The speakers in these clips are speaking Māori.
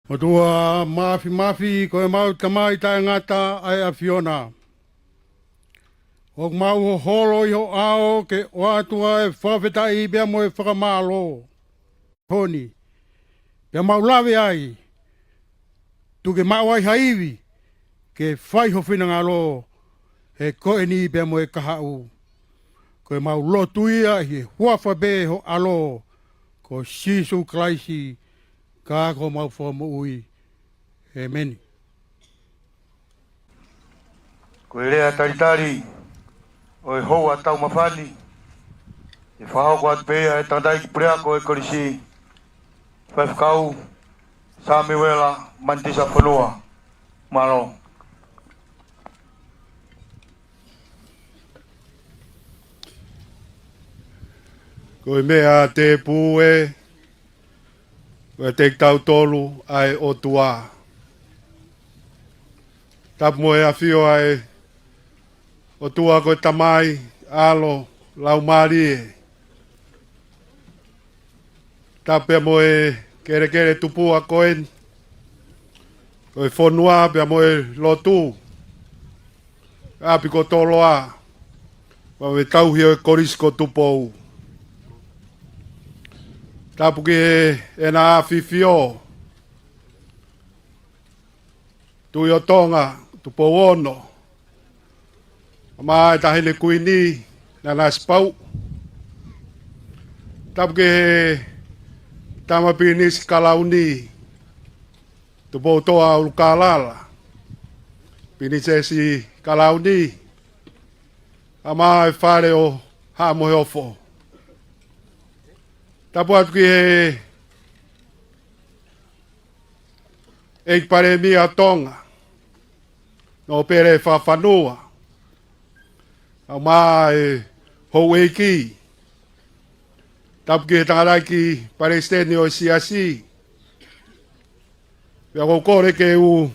O tua mafi ko e mau tamai tai ngata ai a Fiona. O mau ho holo i ho ao ke o atua e whawheta i bea mo e whakamalo. Toni. Bea mau lawe ai. Tu ke mau ai haiwi. Ke whai ho whina ngalo. He koe ni bea mo e kahau. Ko e mau lotu ia i he huafa be ho alo. Ko Sisu Kraisi. Ka ko mau whamu ui. He meni. Ko e rea taritari o e hoa taumafani e whahau ko atu pēa e tandai ki prea ko e KOLISI whaifkau sa miwela mantisa whanua malo. Ko e mea te pūe, ko e te tau tolu ai o tua. Tapu mo e awhio ai o tua ko e tamai, alo, lau marie. Tapu mo e kere Tupou a koen. Ko e whonua pia mo e lotu. Api ko Toloa. Wa me tauhio e KOLISI ko Tupou. Tapu ki e na awhifio. Tui o Tonga, Tupou ono. Mai tahine kuini na naspau. Tapu ki tama pinis kalauni. Tupou toa ulukalala. Pinisesi kalauni. Mai whare o hamo heofo. Tapu atu ki e pare mia Tonga. NOPELE whawhanua. Mai HOU'EIKI. Tapu ki tangarai ki Palestine o siasi. Pia kore ke u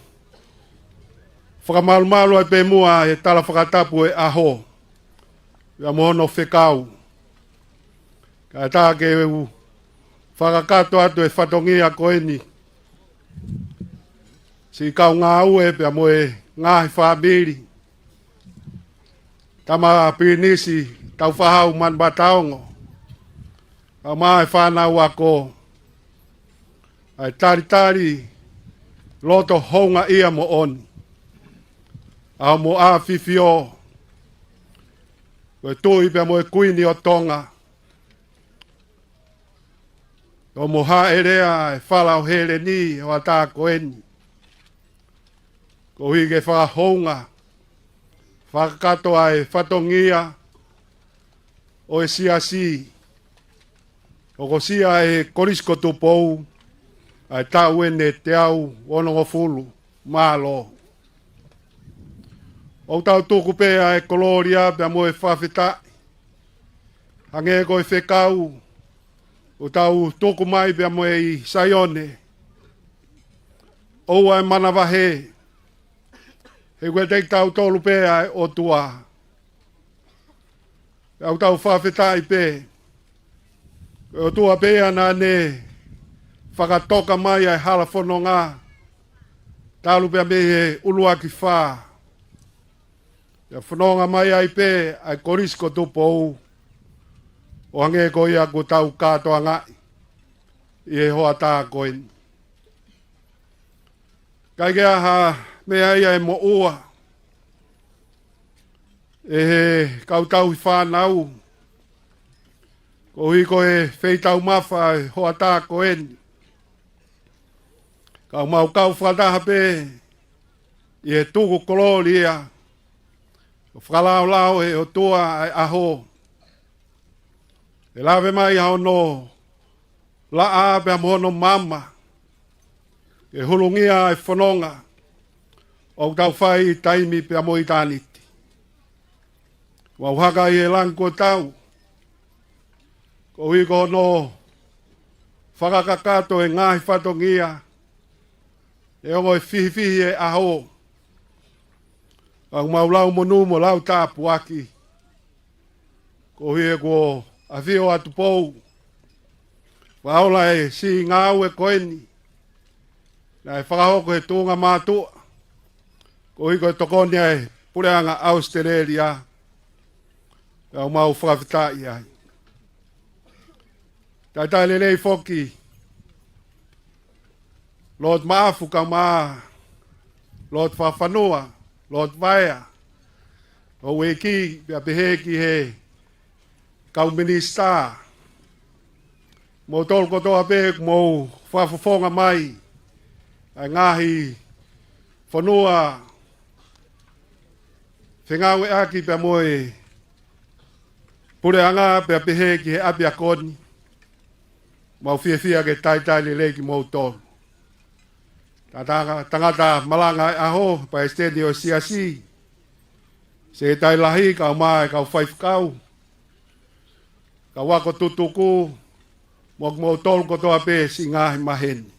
whakamalu ai pe mua e TALAFEKAULAHI e aho. Pia mohono whekau. Ka tā ke u whakakato atu e whatongia koeni. Si kau ngā ue pia mo e ngāhi whamiri. Tama pinisi tau whahau man bataongo. Ka mai whanau ako. Ai taritari LOTOHOUNGA ia mo oni. Au mo a fifio. Koe tui pia mo e kuini o Tonga. O mo haerea e whalau hele ni o a tā koeni. Ko hige whakahounga. Whakakato ai whatongia o e siasi. O ko sia e KOLISI ko Tupou. Ai tau ene te au onongo fulu. Malo. O tau tuku pēa e koloria pia mo e whawhita. Hange ko e whekau. O tau tuku mai pia mo e saione. O ai manawahe. He koe te tau tolu pēa e o tua. Au tau whawhita i pē. O tua pēa nā ne. Whakatoka mai ai hala whono ngā. Tālu pia me he ulua ki whā. Ia whanonga mai ai pē ai KOLISI ko Tupou. O hange ko ia ko tau KATOANGA. I he hoa tā koen. Kai ke aha mea ia e mo ua. E he kau tau i whanau. Ko hui ko e whei TAUMAFA e hoa tā koen. Kau mau kau whataha pē. I he tuku kolori ia. O whakalao lao e o tua ai aho. E lawe mai hao no. La a pia mohono mama. E hulungia e whanonga. O tau whai taimi pia mo i tāniti. Wau haka i e langko tau. Ko hui ko no. Whakakakato e ngāhi whatongia. E ongo e fihi e aho. Ang maulau monu mo lau tapu aki. Ko hui e ko awhio atu pou. Waola e si ngāu e koeni. Na e whakahoko he tūnga mātua. Ko hiko e tokoni ai pureanga Australia. Ka mau whakawhitai ai. Tai lelei foki. Lord Maafu ka maa. Lord Whawhanua. Lord VAEA. HOU'EIKI pia peheki he. Kau minista. Mo tol kotoa pek mo whafafonga mai. Ai ngahi whanua. Whengawe aki pia moe. Pureanga pia peheki he apia koni. Mau fia ke tai leleki mo tol. Tangata malanga aho pa estedi o siasi. Se tai lahi kau mai kau whaif kau. Kau wako tutuku. Mok mo tol kotoa pe si ngahi mahen.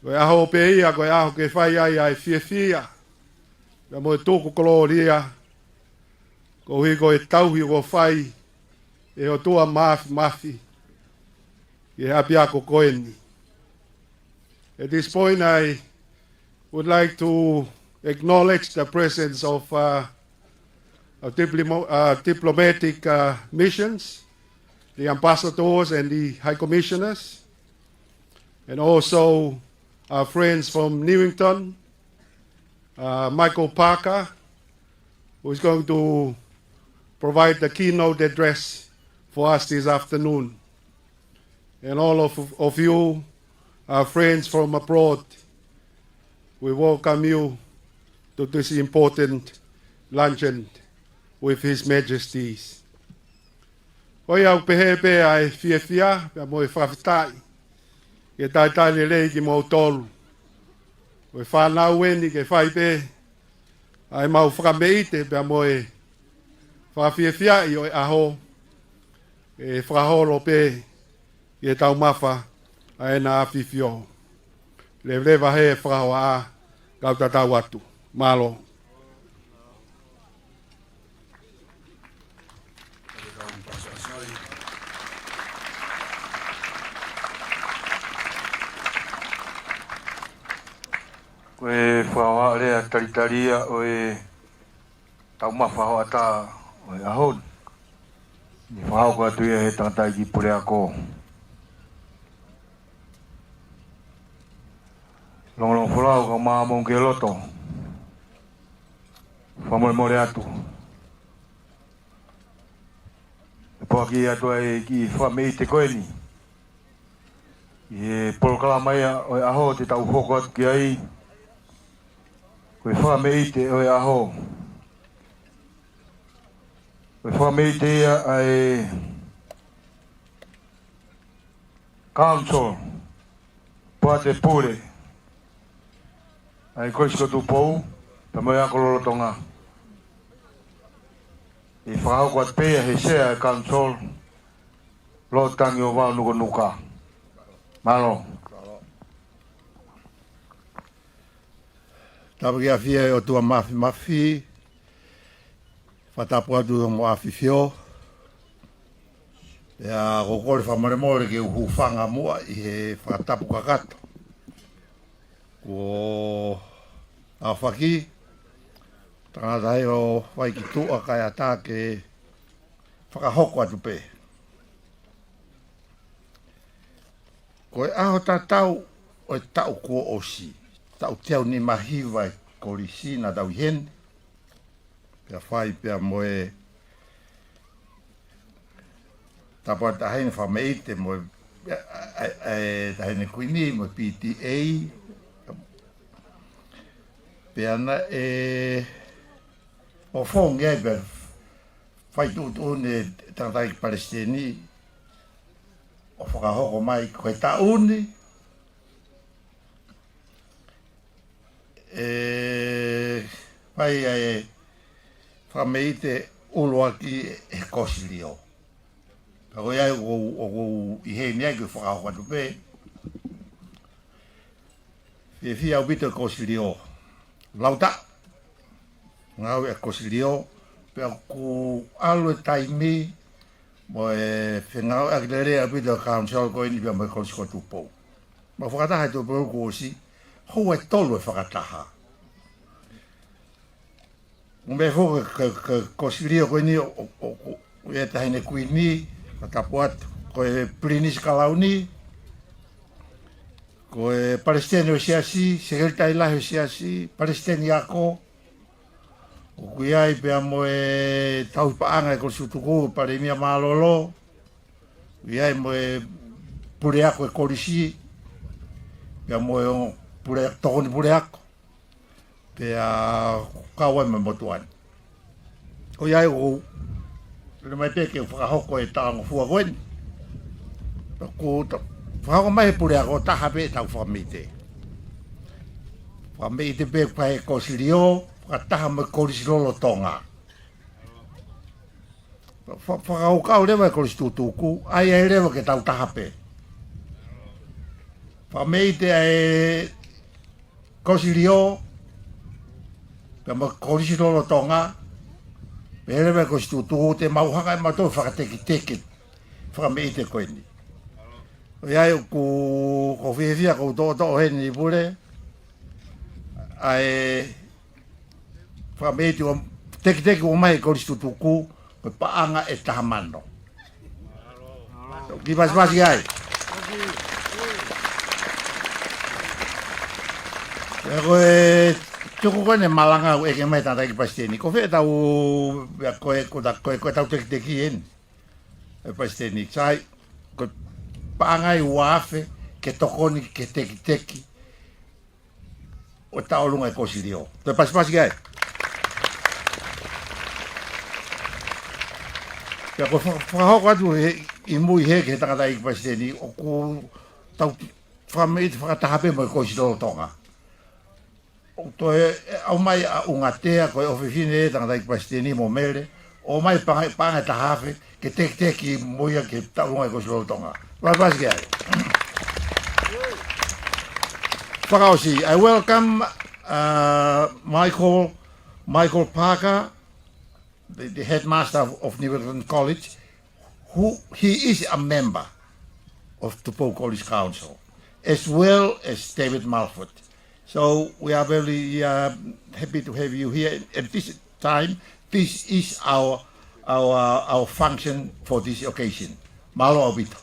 Koe aho pe ia koe aho ke whai ai fia. Ka mo tuku koloria. Ko hiko e tauhi ko whai. E o tua mafi. Ye apiako koeni. At this point, I would like to acknowledge the presence of diplomatic missions, the ambassadors and the high commissioners, and also our friends from Newington, Michael Parker, who is going to provide the keynote address for us this afternoon. And all of you, our friends from abroad, we welcome you to this important luncheon with His Majesties. Hoi au pehepe ai fia, pia mo e whawhitai, ke tai lelei ki mo tolu. Koe whanau weni ke whaipe, ai mau whakameite pia mo e whawhia i o e aho, e whakaholo pe, ke TAUMAFA, ai na afifio. Lewa he whakahoa a, kau tatau atu. Malo. Koe FALEALEA taritaria o e TAUMAFA HOÁTA o e ahon. Ni whahau ka tuia he tangatai ki pure ako. Longlong fulau ka maa mong ke loto. Moimoi atu. E poaki atu ai ki whamei te koeni. I polkala mai o e aho te tau hoko atu ki ai. Koe whamei te o e aho. Koe whamei te ia ai council. Pua te pure. Ai koe siko Tupou. Tamoe ako LOTOHOUNGA. I whakahau kwa pēia he sea e council. Lo tangi o wau nuka nuka. Malo. Tapaki a fia o tua mafi. Whatapu atu o mo afifio. Ea kokore whamaremore ke uhu whanga mua i he whatapu kakato. Ko a whaki. Tangata hei o waiki tua kai ata ke whakahoko atu pe. Ko e aho tātau o e tau kua osi. Tau teo ni mahiwa e KOLISI na tau hen. Pea whai pea moe tapa tahene whameite moe tahene kuini moe PTA. Pea na o whong e pea whai tūtu ne tangatai ki Palestini o whakahoko mai koe tauni. Whai whameite uloaki e kosilio. Ka koe ai o i hei niai koe whakahoko atu pe. Whia au bito kosilio. Lauta. Ngau e kosilio. Pea ku alu e taimi. Mo e whengau akilerea bito council koe ni pia mo e kolisiko Tupou. Ma whakataha tō pōru kōsi, hou e tolu e whakataha. Me fōka ka kosirio koe ni o e tahine kui ni, ka tapu atu, koe plinis kalau ni, koe Palestine o siasi, Sekretai Lahi o siasi, Palestine ako, o kui ai pia moe tau paanga e kolisutuku, pare mia malolo, kui ai moe pure ako e KOLISI, pia moe o tokoni pure ako, pia kawa me motuan. O iai o, le mai peke o whakahoko e taongo fua koen, ko whakahoko mai pure ako taha pe tau whakamite. Whakamite pe kwae kosirio, whakataha me KOLISI lolo Tonga. Whakahokau lewa e KOLISI tutuku, ai ai lewa ke tau taha pe. Whakamite e kosirio, pe me KOLISI lolo Tonga, pere me ko stutu te mauhanga e matou whakateki teke whakameite koe ni. O iai ko whiwhia ko tō heni i pure, ai whakameite o teke o mai ko stutu ku, ko paanga e tahamano. Ki pasipasi ai. E koe tuku koe ne malanga e ke mai tata ki pasteni. Ko whea tau koe tau teki en. E pasteni. Sai, ko paangai uafe ke tokoni ke teki. O tau lunga e kosirio. Te pasipasi gai. Pea ko whakahoko atu i mui he ke tangata i pasteni. O ko tau whakameit whakatahape mo e kosirio Tonga. O au mai a ungatea koe ofifine e tangata i pasteni mo mele, o mai panga tahafe ke teki moia ke taunga i kosirio Tonga. Pasi kia. Whakaosi, I welcome Michael Parker, the headmaster of New England College, he is a member of Tupou College Council, as well as David Malford. So we are very happy to have you here at this time. This is our function for this occasion. Malo obito.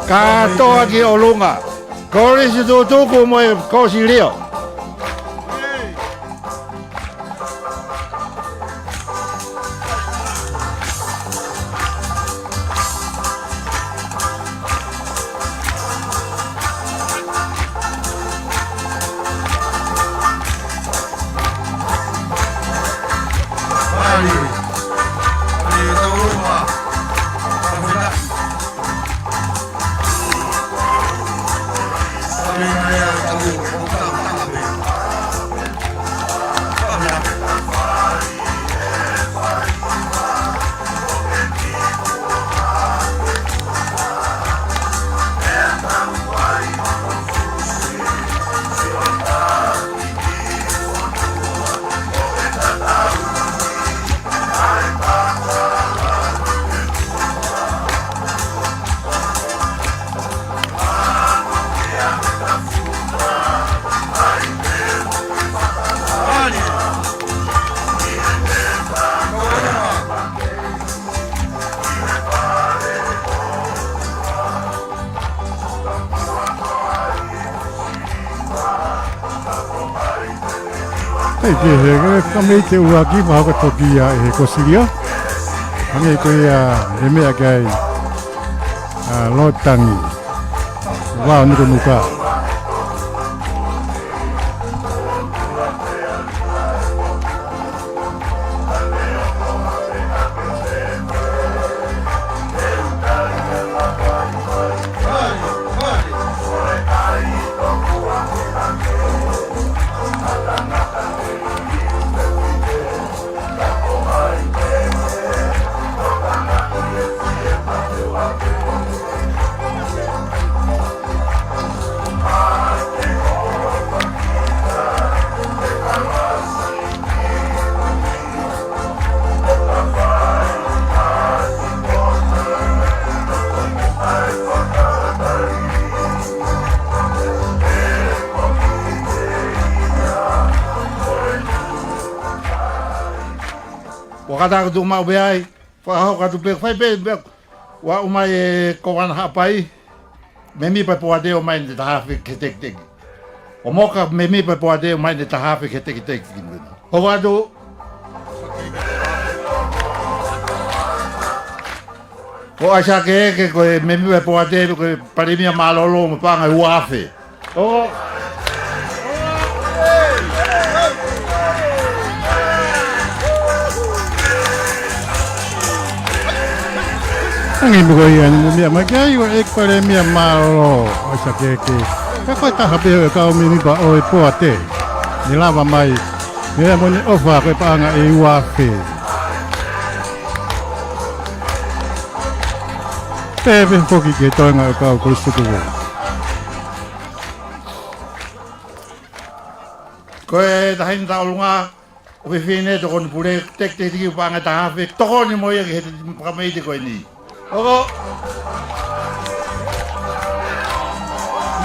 Katoangi o lunga. KOLISI tutuku mo e kosirio. Kami te uaki maha ka toki e kosiria. Kami koe e mea kai lotangi. Wā nuka nuka. whakatako tu mau beai, whakahau katu pe, whai pe, wa umai e kowana hapai, me mi pa poa deo mai ne tahafi ke teki teki. O moka me mi pa poa deo mai ne tahafi ke teki teki. Ho wadu, ko aisa ke eke koe me mi pa poa deo koe parimia malolo mo panga uafe. O, Ang ibo ko yan mo miya magayo ek pare miya malo o sa keke. Kako tahape ka umini ba o poate. Nilava mai. Miya mo ni ofa ko pa nga iwafe. Tebe poki ke Tonga ka ko suku. koe tahin taulunga, o fine to kon pure tek te tiki panga tahafe, tokoni mo ye ke pakameite koe ni. Oko,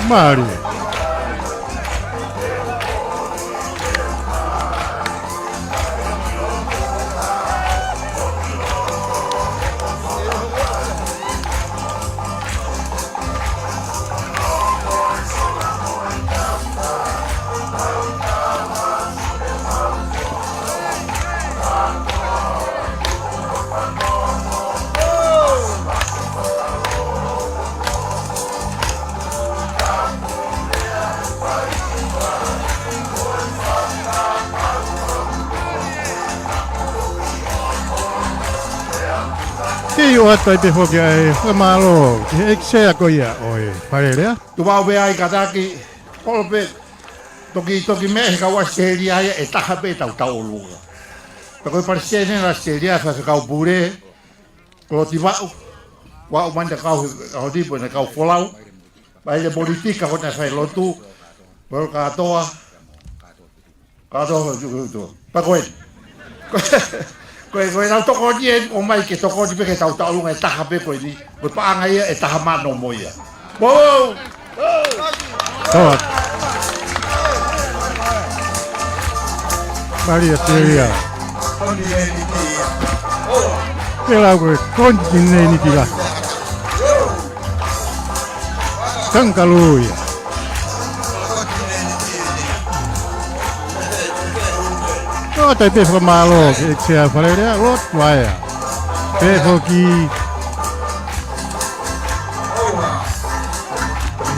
Mari. OATU te hoki ai FAKAMALO e eksea ko ia oi FALEALEA tu mau be ai kataki, kolpe, toki me ka wasteria e tahape tau tau luga. Pero parecene la steria fa kau pure, ko ti wa o manda kau tipo na kau folau. Vai de politika ko na sai lotu, por katoa tu. Pa koe. Koe nau tokoni e o mai ke tokoni pe ke tau tau lunga e taha pe koe ni. Koe paanga ia e taha mano moia. Wow! Toa Maria Teria Pela koe kontine ni tila Kankaluia Tai pe FAKAMALO ke eksea FALEALEA lot VAEA pe hoki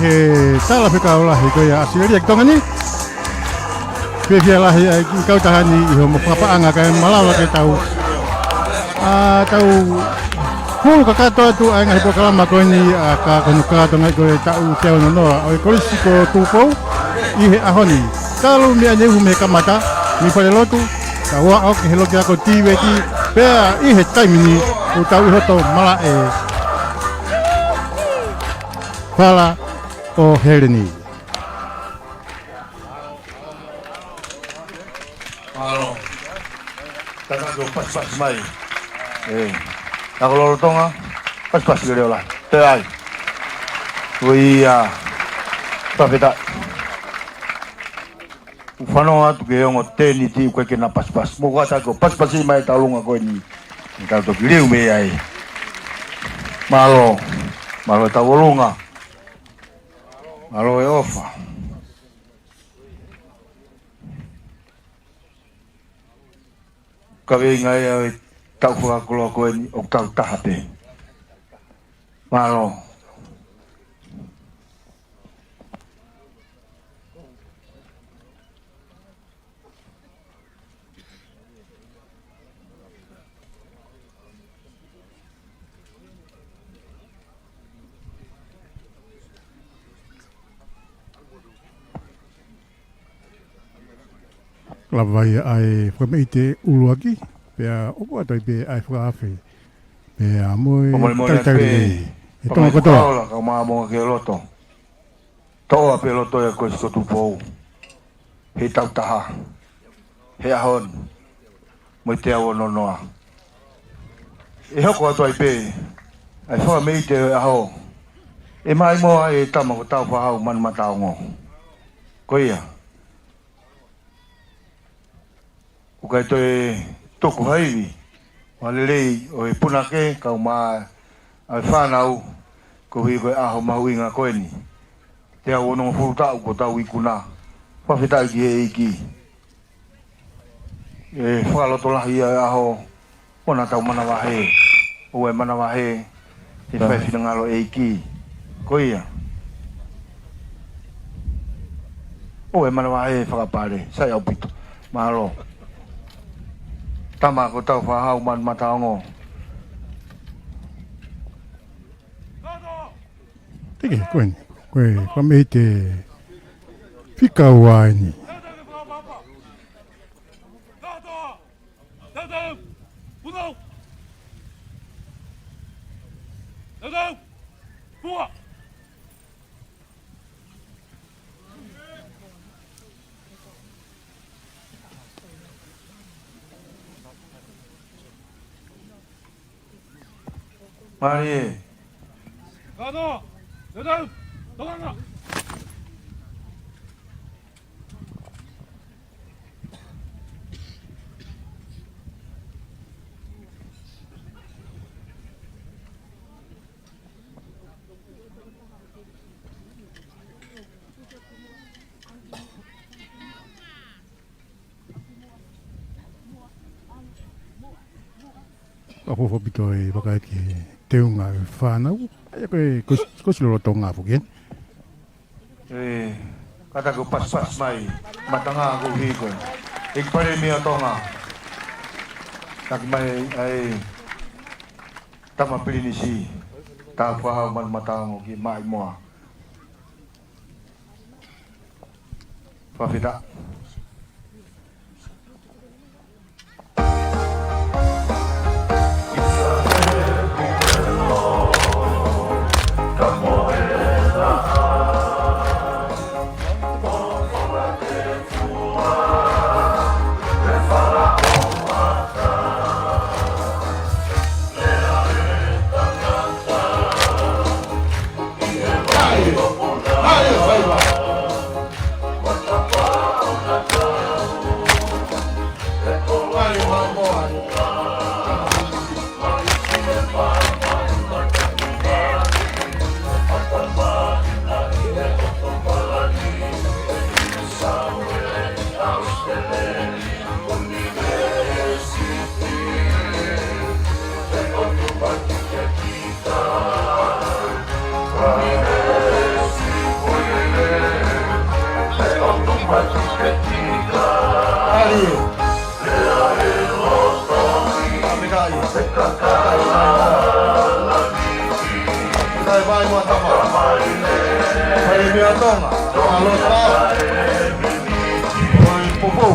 he TALAFEKAULAHI ko ia ASITELELIA ki Tonga ni pe fialahi ai kau tahani iho mo papaanga kai malawa ke tau tau hulu ka katoa tu ai ngai pokalama ko ni ka konu kato ngai ko tau teo no no oi kolisi ko Tupou ihe ahoni talu mi ane me kamata ni pale lotu tawa ok helo kia ko tiweti pea ihe taimini ko tau hoto mala e fala o hereni Alo. Tata do pas mai. Ako lolo Tonga. Pas gede lah. Te ai. Wia. Tapeta. Ufano atu ke ngo teni ti ko ke na pas. Mo ka ta ko pas mai talunga ko ni. Ka to liu me ai. Malo ta volunga. Malo e ofa. Kawe ngai ai tau fua ko ni o tau tahape. Malo. Lavai ai whakameite uluaki pea opo atai pe ai whakaafe pea moi taitari e tonga katoa Paula ka maamo ke loto. Toa pe loto e ko Tupou. He tau taha. He ahon. Mo te awo no noa. E hoko atu ai pe. Ai whakameite aho. E mai mo ai tama ko tau whahau man matao ngo. Ko ia. O kai toi toku haiwi, Walelei o e puna ke kau ma ai whanau ko hui koe aho mahui ngā koeni. Te au ono furu tau ko tau i kuna. Whawhetai ki e iki. E whakalotolahi ai aho ona tau mana wahe. O e mana wahe e whaiwhina ngalo e iki. Ko ia. O e mana wahe whakapare. Sai au pito. Mahalo. Tama ko tau whahau man mataongo. Teke, koeni. Koe, whamei te whikau ai ni. Mari. Ako whapito e wakaiti te unga e whanau. Ai koe kosi loro tō ngā whukien. Kata ko pas mai matanga ko hi ko. Ik pare mi Tonga. Tak mai ai tama pilinisi ta fa man matango ki mai moa. Fa fita. Tonga, Tupou,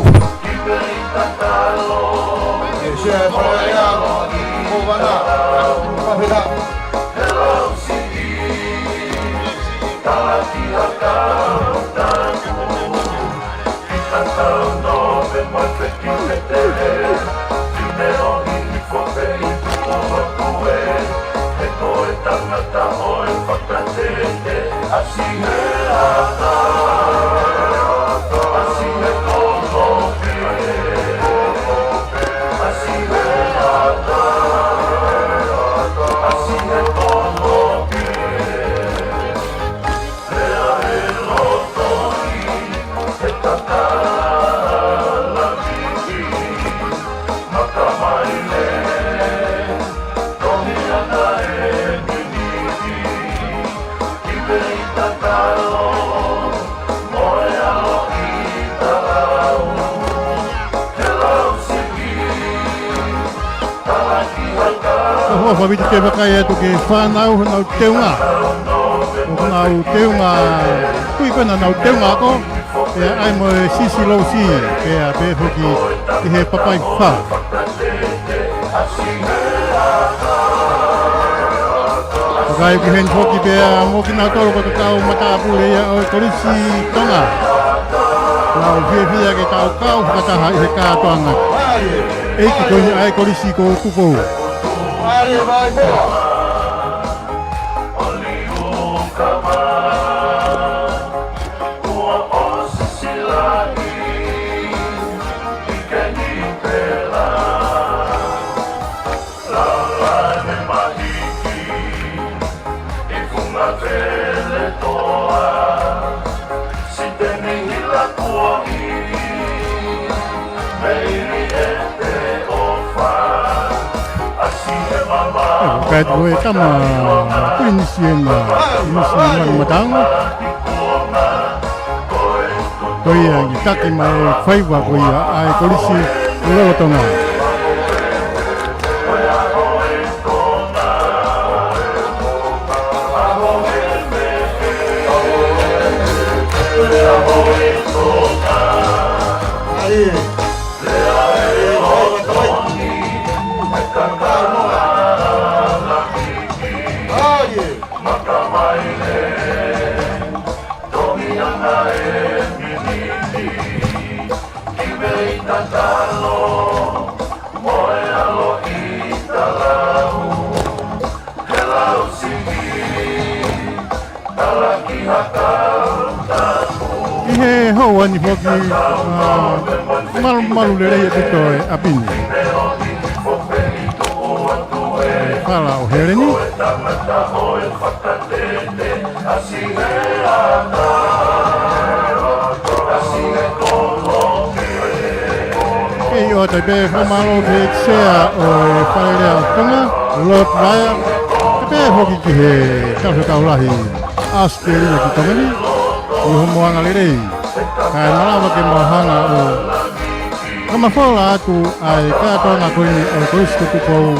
Whawiti ke wakai atu ke whanau nau teunga. O nau teunga, kui kona nau teunga ako, e ai mo e sisi lousi, ke a pe hoki i he papai wha. Wakai ki hen hoki pe a mo ki nau tolo koto kau mata apure ia o kolisi Tonga. Nau whia ke kau whakataha i he KATOANGA. Eiki koni ai kolisi ko Tupou. Kahit gue tama prinsip na inusiman matang. Koi yang itaki mai faiwa koi ai kolisi lotonga. Ihe hawa ni foki malu lele ya tito apini. Fala o hereni. Yo te be FAKAMALO ke sea o FALEALEA Tonga lot VAEA te hoki ki he TALAFEKAULAHI ASITELELIA ki TOKONI yo moanga lele kai malawa ke mohanga o KAMAFOLA atu ai KATOANGA koni o KOLISI Tupou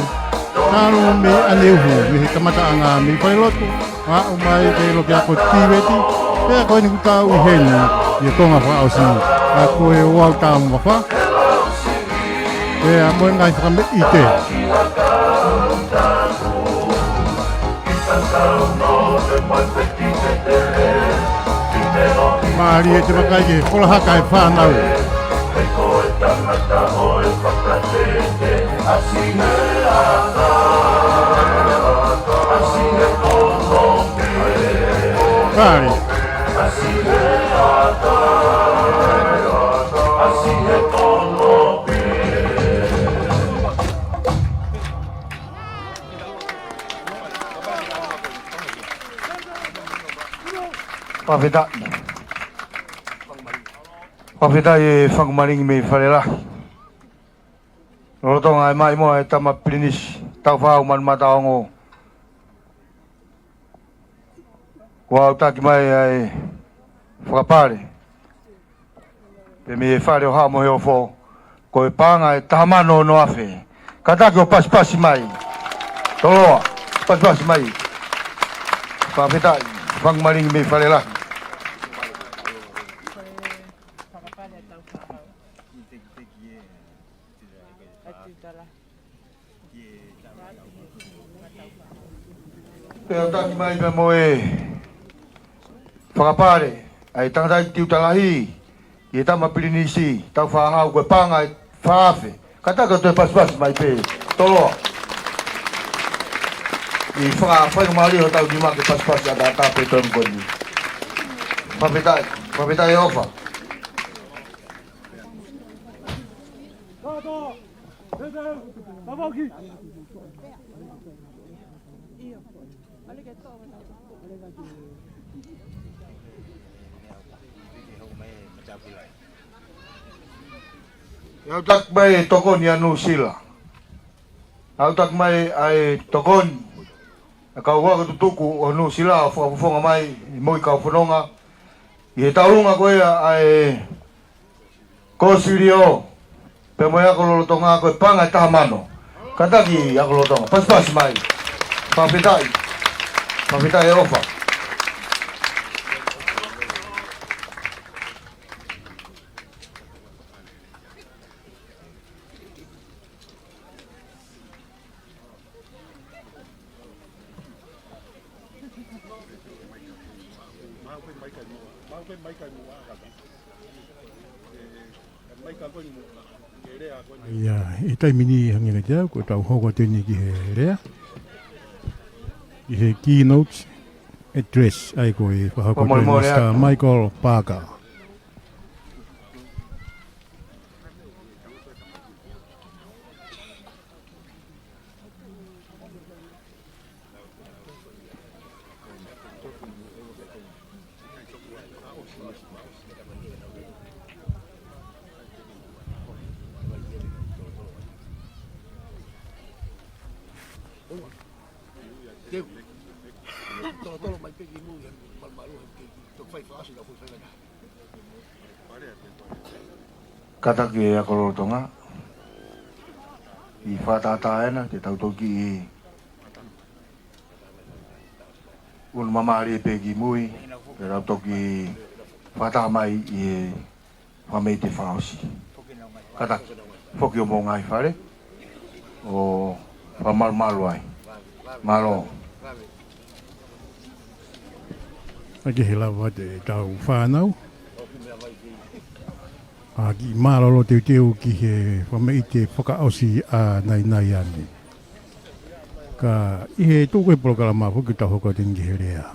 kalu me anehu me kamata anga me pailotu wa umai ke lo kia ko tibeti pe ko ni kuta u heni ye Tonga fa ausi aku e wa TAUMAFA a moi ngai whakame ite. Maari e te wakai ke kolahaka e whanau. Maari. Pavita e whakamaringi me wharelah. Rotonga e mai moa e tama plinis tau whau man mataongo. Kua utaki mai ai whakapare. Pe me e whare o haa mohe o fo. Ko e panga e tahamano no afe. Kataki o pasipasi mai. Toloa, pasipasi mai. Pavita whakamaringi me wharelah. Pea taki mai me moe whakapare ai tangatai tiu talahi i e tama pilinisi tau whahau koe panga e whaafe kataka te paspas mai pe Toloa i whai kumari ho tau ni ma ke paspas a data pe tonu koni papetai e ofa Au tak mai tokoni anu sila. Au tak mai ai tokoni. Kau wa tutuku anu sila fonga mai moi kau fononga. I taurunga koe ai kosirio. Pe moi ako lotonga koe panga tahamano. Kataki ako lotonga. Pas mai. Papitai ofa. Ya, itai mini hangi dia ko tau hoga tini ki he rea. Ki he keynote address ai ko e whahako Mr. Michael Parker. Kata ki e akolo Tonga. I whatataena te tautoki i un mamari e pegi mui, te tautoki whatamai i whamei te whaosi. Kata, whoki o mō ngai whare, o whamalmalu ai. Malo. Ake he lawa te tau whānau. Ki mārolo te teo ki he whamei te whakaosi a nai ani. Ka i he tōku e programa hoki tau hoka tingi he rea.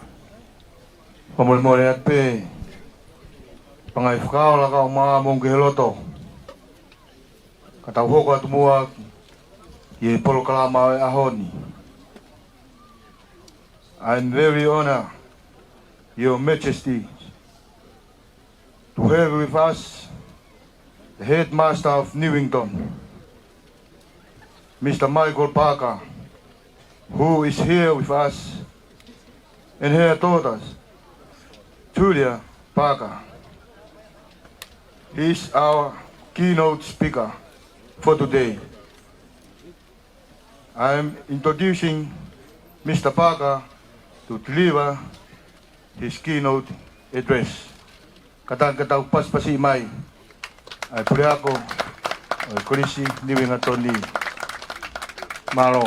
Moimoi at pe. Pangai whakaola ka o maa mōngi he loto. Ka tau hoko atu mua i e programa e ahoni. I'm very honored, Your Majesty, to have with us the headmaster of Newington, Mr. Michael Parker, who is here with us, and her daughters, Julia Parker. He is our keynote speaker for today. I am introducing Mr. Parker to deliver his keynote address. Katang paspasi mai. Ai pure ako, ai kolisi niwi ngatoni malo.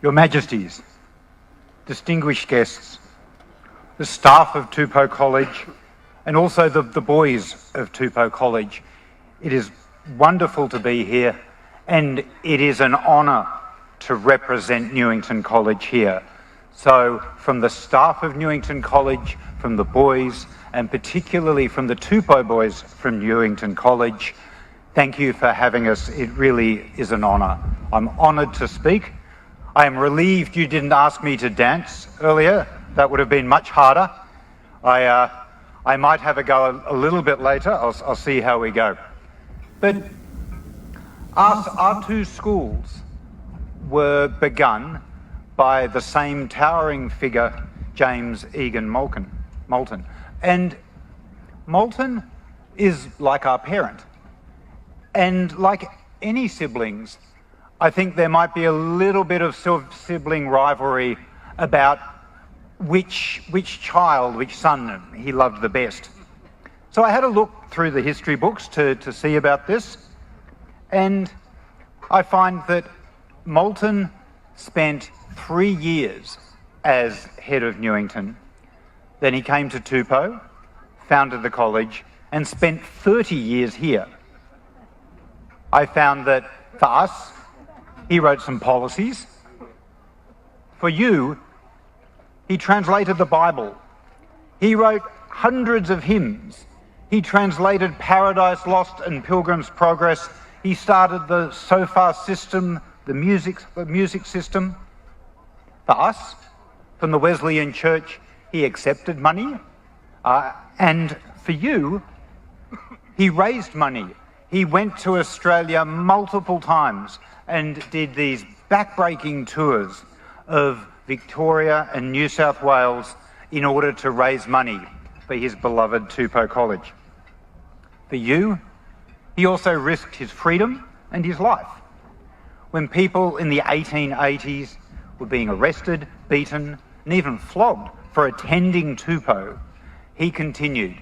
Your Majesties, distinguished guests, the staff of Tupou College, and also the boys of Tupou College, it is wonderful to be here, and it is an honour to represent Newington College here. So from the staff of Newington College, from the boys, and particularly from the Tupou boys from Newington College, thank you for having us. It really is an honour. I'm honoured to speak. I am relieved you didn't ask me to dance earlier. That would have been much harder. I might have a go a little bit later. I'll see how we go. But our two schools were begun by the same towering figure, James Egan Moulton. And Moulton is like our parent. And like any siblings, I think there might be a little bit of sibling rivalry about which child, which son he loved the best. So I had a look through the history books to see about this, and I find that Moulton spent 3 years as head of Newington. Then he came to Tupou, founded the college, and spent 30 years here. I found that for us, he wrote some policies. For you, he translated the Bible. He wrote hundreds of hymns. He translated Paradise Lost and Pilgrim's Progress. He started the SOFA system, the music system. For us, from the Wesleyan Church, he accepted money. And for you, he raised money. He went to Australia multiple times and did these backbreaking tours of Victoria and New South Wales in order to raise money for his beloved Tupou College. For you, he also risked his freedom and his life. When people in the 1880s were being arrested, beaten, and even flogged for attending Tupou, he continued.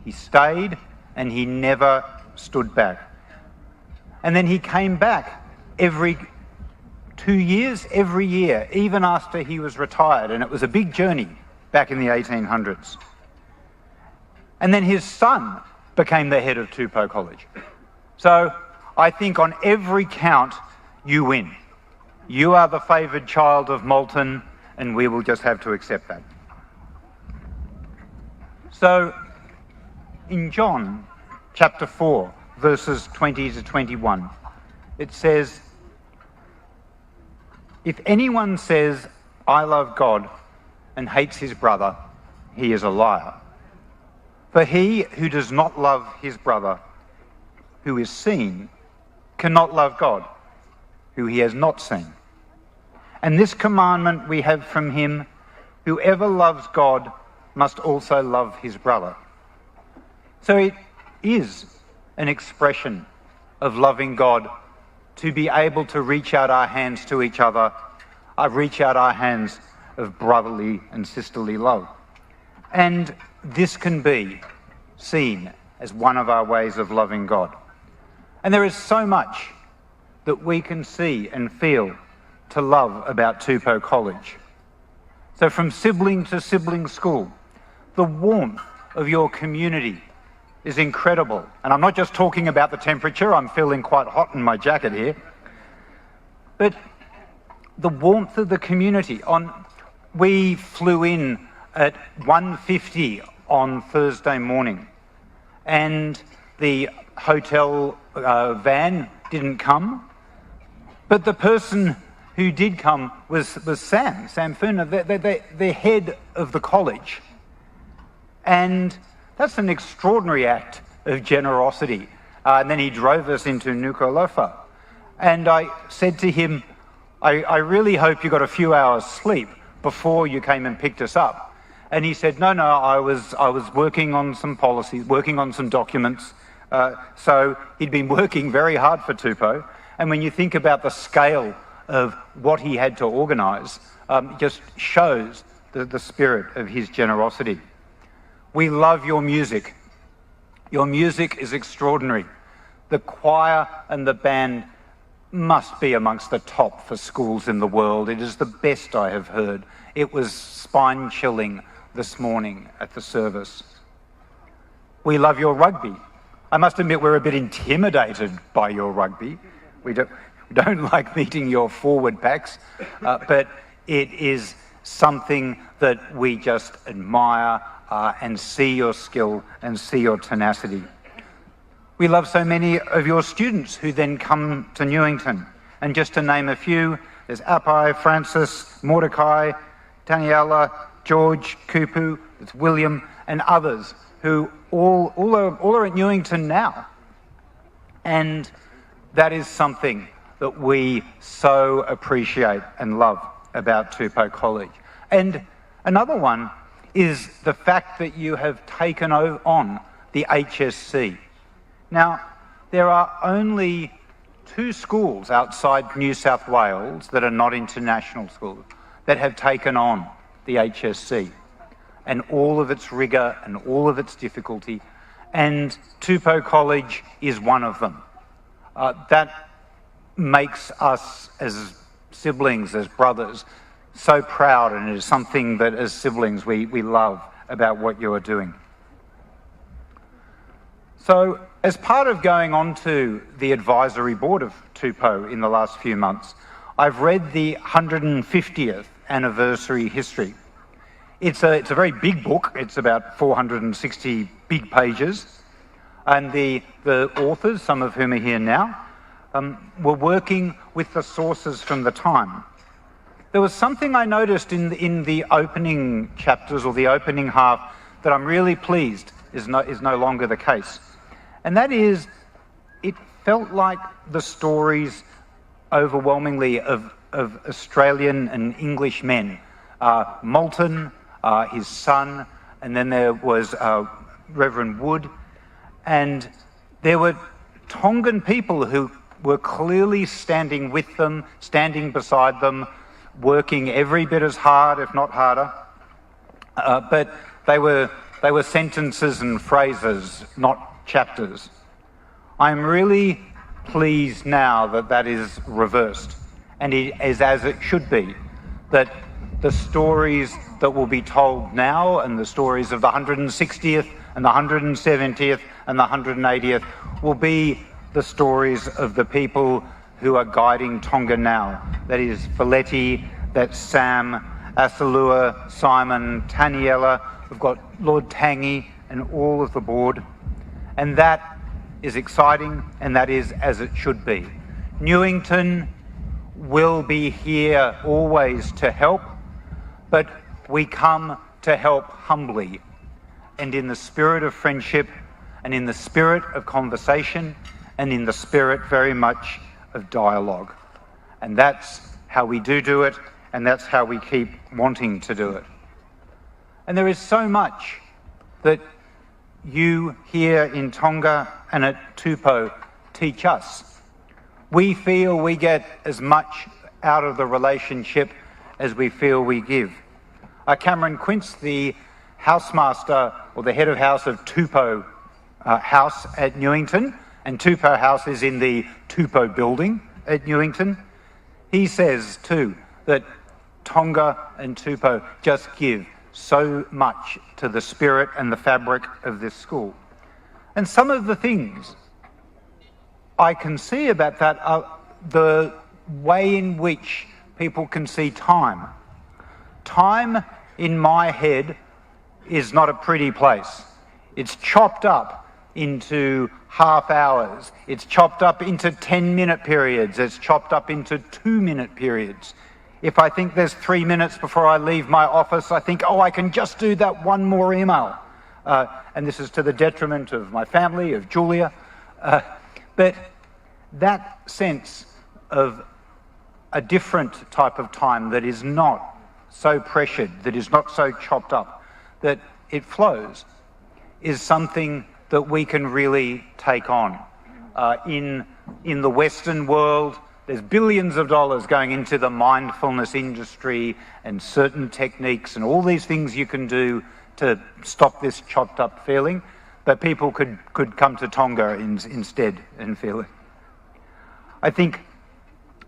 He stayed and he never stood back. And then he came back every 2 years, every year, even after he was retired, and it was a big journey back in the 1800s. And then his son became the head of Tupou College. So I think on every count, you win. You are the favoured child of Moulton, and we will just have to accept that. So in John chapter 4, verses 20 to 21, it says, "If anyone says, 'I love God,' and hates his brother, he is a liar. For he who does not love his brother, who is seen, cannot love God, who he has not seen. And this commandment we have from him, whoever loves God must also love his brother. So it is an expression of loving God to be able to reach out our hands to each other, reach out our hands of brotherly and sisterly love. And this can be seen as one of our ways of loving God. And there is so much that we can see and feel to love about Tupou College. So from sibling to sibling school, the warmth of your community is incredible. And I'm not just talking about the temperature, I'm feeling quite hot in my jacket here. But the warmth of the community. We flew in at 1:50 on Thursday morning, and the hotel van didn't come, but the person who did come was Sam Furner, the head of the college. And that's an extraordinary act of generosity. And then he drove us into Nuku'alofa. And I said to him, I really hope you got a few hours sleep before you came and picked us up. And he said, no, I was working on some policies, working on some documents. So he'd been working very hard for Tupou. And when you think about the scale of what he had to organise, it just shows the spirit of his generosity. We love your music. Your music is extraordinary. The choir and the band must be amongst the top for schools in the world. It is the best I have heard. It was spine-chilling this morning at the service. We love your rugby. I must admit we're a bit intimidated by your rugby. We don't like meeting your forward packs, but it is something that we just admire and see your skill and see your tenacity. We love so many of your students who then come to Newington. And just to name a few, there's Apai, Francis, Mordecai, Daniela, George, Kupu, there's William, and others who all are at Newington now. And that is something that we so appreciate and love about Tupou College. And another one is the fact that you have taken on the HSC. Now, there are only 2 schools outside New South Wales that are not international schools that have taken on the HSC and all of its rigour and all of its difficulty, and Tupou College is one of them. That makes us as siblings, as brothers, so proud, and it is something that as siblings we love about what you are doing. So, as part of going on to the advisory board of Tupou in the last few months, I've read the 150th anniversary history. It's a very big book. It's about 460 big pages. And the authors, some of whom are here now, were working with the sources from the time. There was something I noticed in the opening chapters, or the opening half, that I'm really pleased is no longer the case. And that is, it felt like the stories overwhelmingly of Australian and English men. Moulton, his son, and then there was Reverend Wood, and there were Tongan people who were clearly standing with them, standing beside them, working every bit as hard, if not harder. But they were sentences and phrases, not chapters. I'm really pleased now that that is reversed, and it is as it should be, that the stories that will be told now, and the stories of the 160th and the 170th and the 180th, will be the stories of the people who are guiding Tonga now. That is Folletti, that's Sam, Asalua, Simon, Taniela. We've got Lord Tangi and all of the board. And that is exciting, and that is as it should be. Newington will be here always to help, but we come to help humbly. and in the spirit of friendship and in the spirit of conversation and in the spirit very much of dialogue. And that's how we do it, and that's how we keep wanting to do it. And there is so much that you here in Tonga and at Tupou teach us. We feel we get as much out of the relationship as we feel we give. Cameron Quince, the housemaster or the head of house of Tupou House at Newington, and Tupou House is in the Tupou building at Newington, he says too that Tonga and Tupou just give so much to the spirit and the fabric of this school. And some of the things I can see about that are the way in which people can see time. Time, in my head, is not a pretty place. It's chopped up into half hours. It's chopped up into 10-minute periods. It's chopped up into 2-minute periods. If I think there's 3 minutes before I leave my office, I think, oh, I can just do that one more email. And this is to the detriment of my family, of Julia. But that sense of a different type of time that is not so pressured, that is not so chopped up, that it flows, is something that we can really take on. In the Western world, there's billions of dollars going into the mindfulness industry and certain techniques and all these things you can do to stop this chopped up feeling, but people could come to Tonga instead and feel it. I think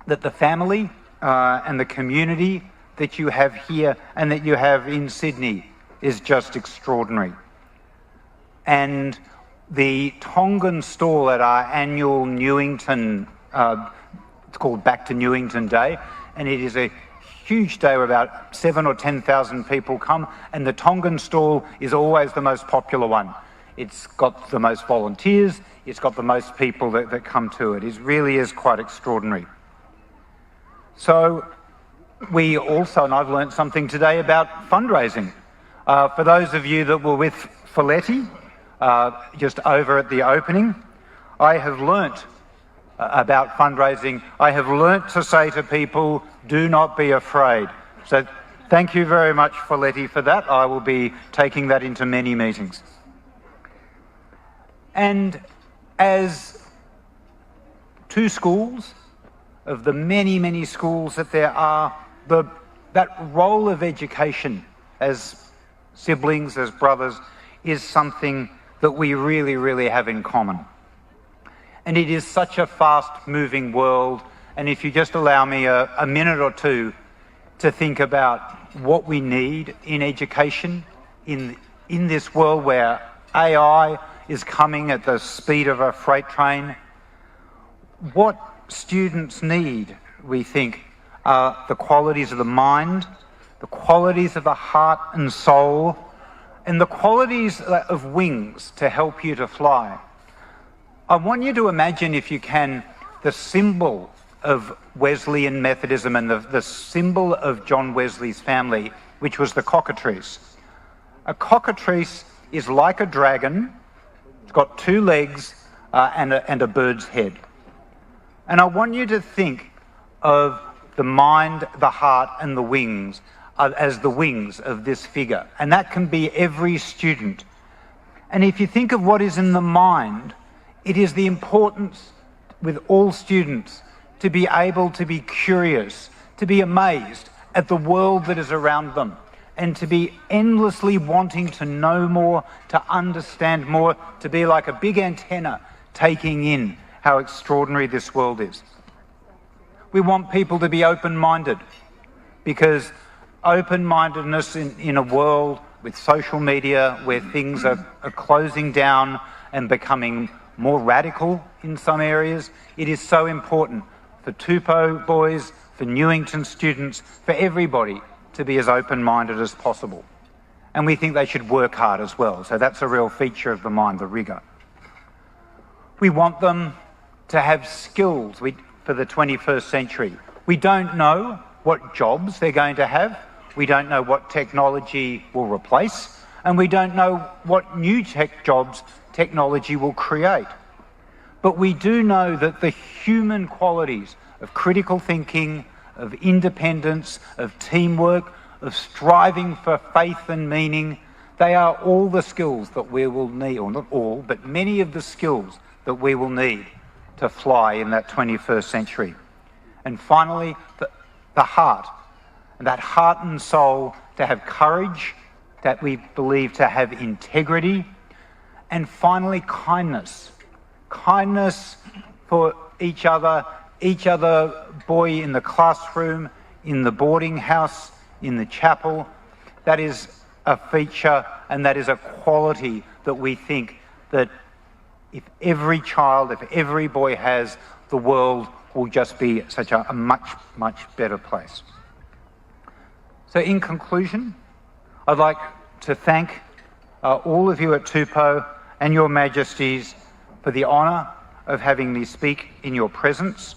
that the family and the community that you have here and that you have in Sydney is just extraordinary. And the Tongan stall at our annual Newington, it's called Back to Newington Day, and it is a huge day where about 7,000 or 10,000 people come, and the Tongan stall is always the most popular one. It's got the most volunteers, it's got the most people that come to it. It really is quite extraordinary. So we also, and I've learned something today about fundraising. For those of you that were with FALEALEA, just over at the opening, I have learnt about fundraising. I have learnt to say to people, do not be afraid. So thank you very much, FALEALEA, for that. I will be taking that into many meetings. And as two schools, of the many, many schools that there are, that role of education as siblings, as brothers, is something that we really, really have in common. And it is such a fast-moving world, and if you just allow me a minute or two to think about what we need in education in this world where AI is coming at the speed of a freight train, what students need, we think, are the qualities of the mind, the qualities of the heart and soul, and the qualities of wings to help you to fly. I want you to imagine, if you can, the symbol of Wesleyan Methodism and the symbol of John Wesley's family, which was the cockatrice. A cockatrice is like a dragon. It's got 2 legs and a bird's head. And I want you to think of the mind, the heart, and the wings as the wings of this figure. And that can be every student. And if you think of what is in the mind, it is the importance with all students to be able to be curious, to be amazed at the world that is around them, and to be endlessly wanting to know more, to understand more, to be like a big antenna taking in how extraordinary this world is. We want people to be open-minded, because open-mindedness in a world with social media where things are closing down and becoming more radical in some areas, it is so important for Tupou boys, for Newington students, for everybody to be as open-minded as possible. And we think they should work hard as well. So that's a real feature of the mind, the rigour. We want them to have skills for the 21st century. We don't know what jobs they're going to have. We don't know what technology will replace. and we don't know what new jobs technology will create. But we do know that the human qualities of critical thinking, of independence, of teamwork, of striving for faith and meaning, they are all the skills that we will need, or not all, but many of the skills that we will need to fly in that 21st century. And finally, the heart, and that heart and soul to have courage, that we believe to have integrity, and finally kindness. Kindness for each other boy in the classroom, in the boarding house, in the chapel. That is a feature and that is a quality that we think that if every child, if every boy has, the world will just be such a much, much better place. So in conclusion, I'd like to thank all of you at Tupou and your Majesties for the honour of having me speak in your presence.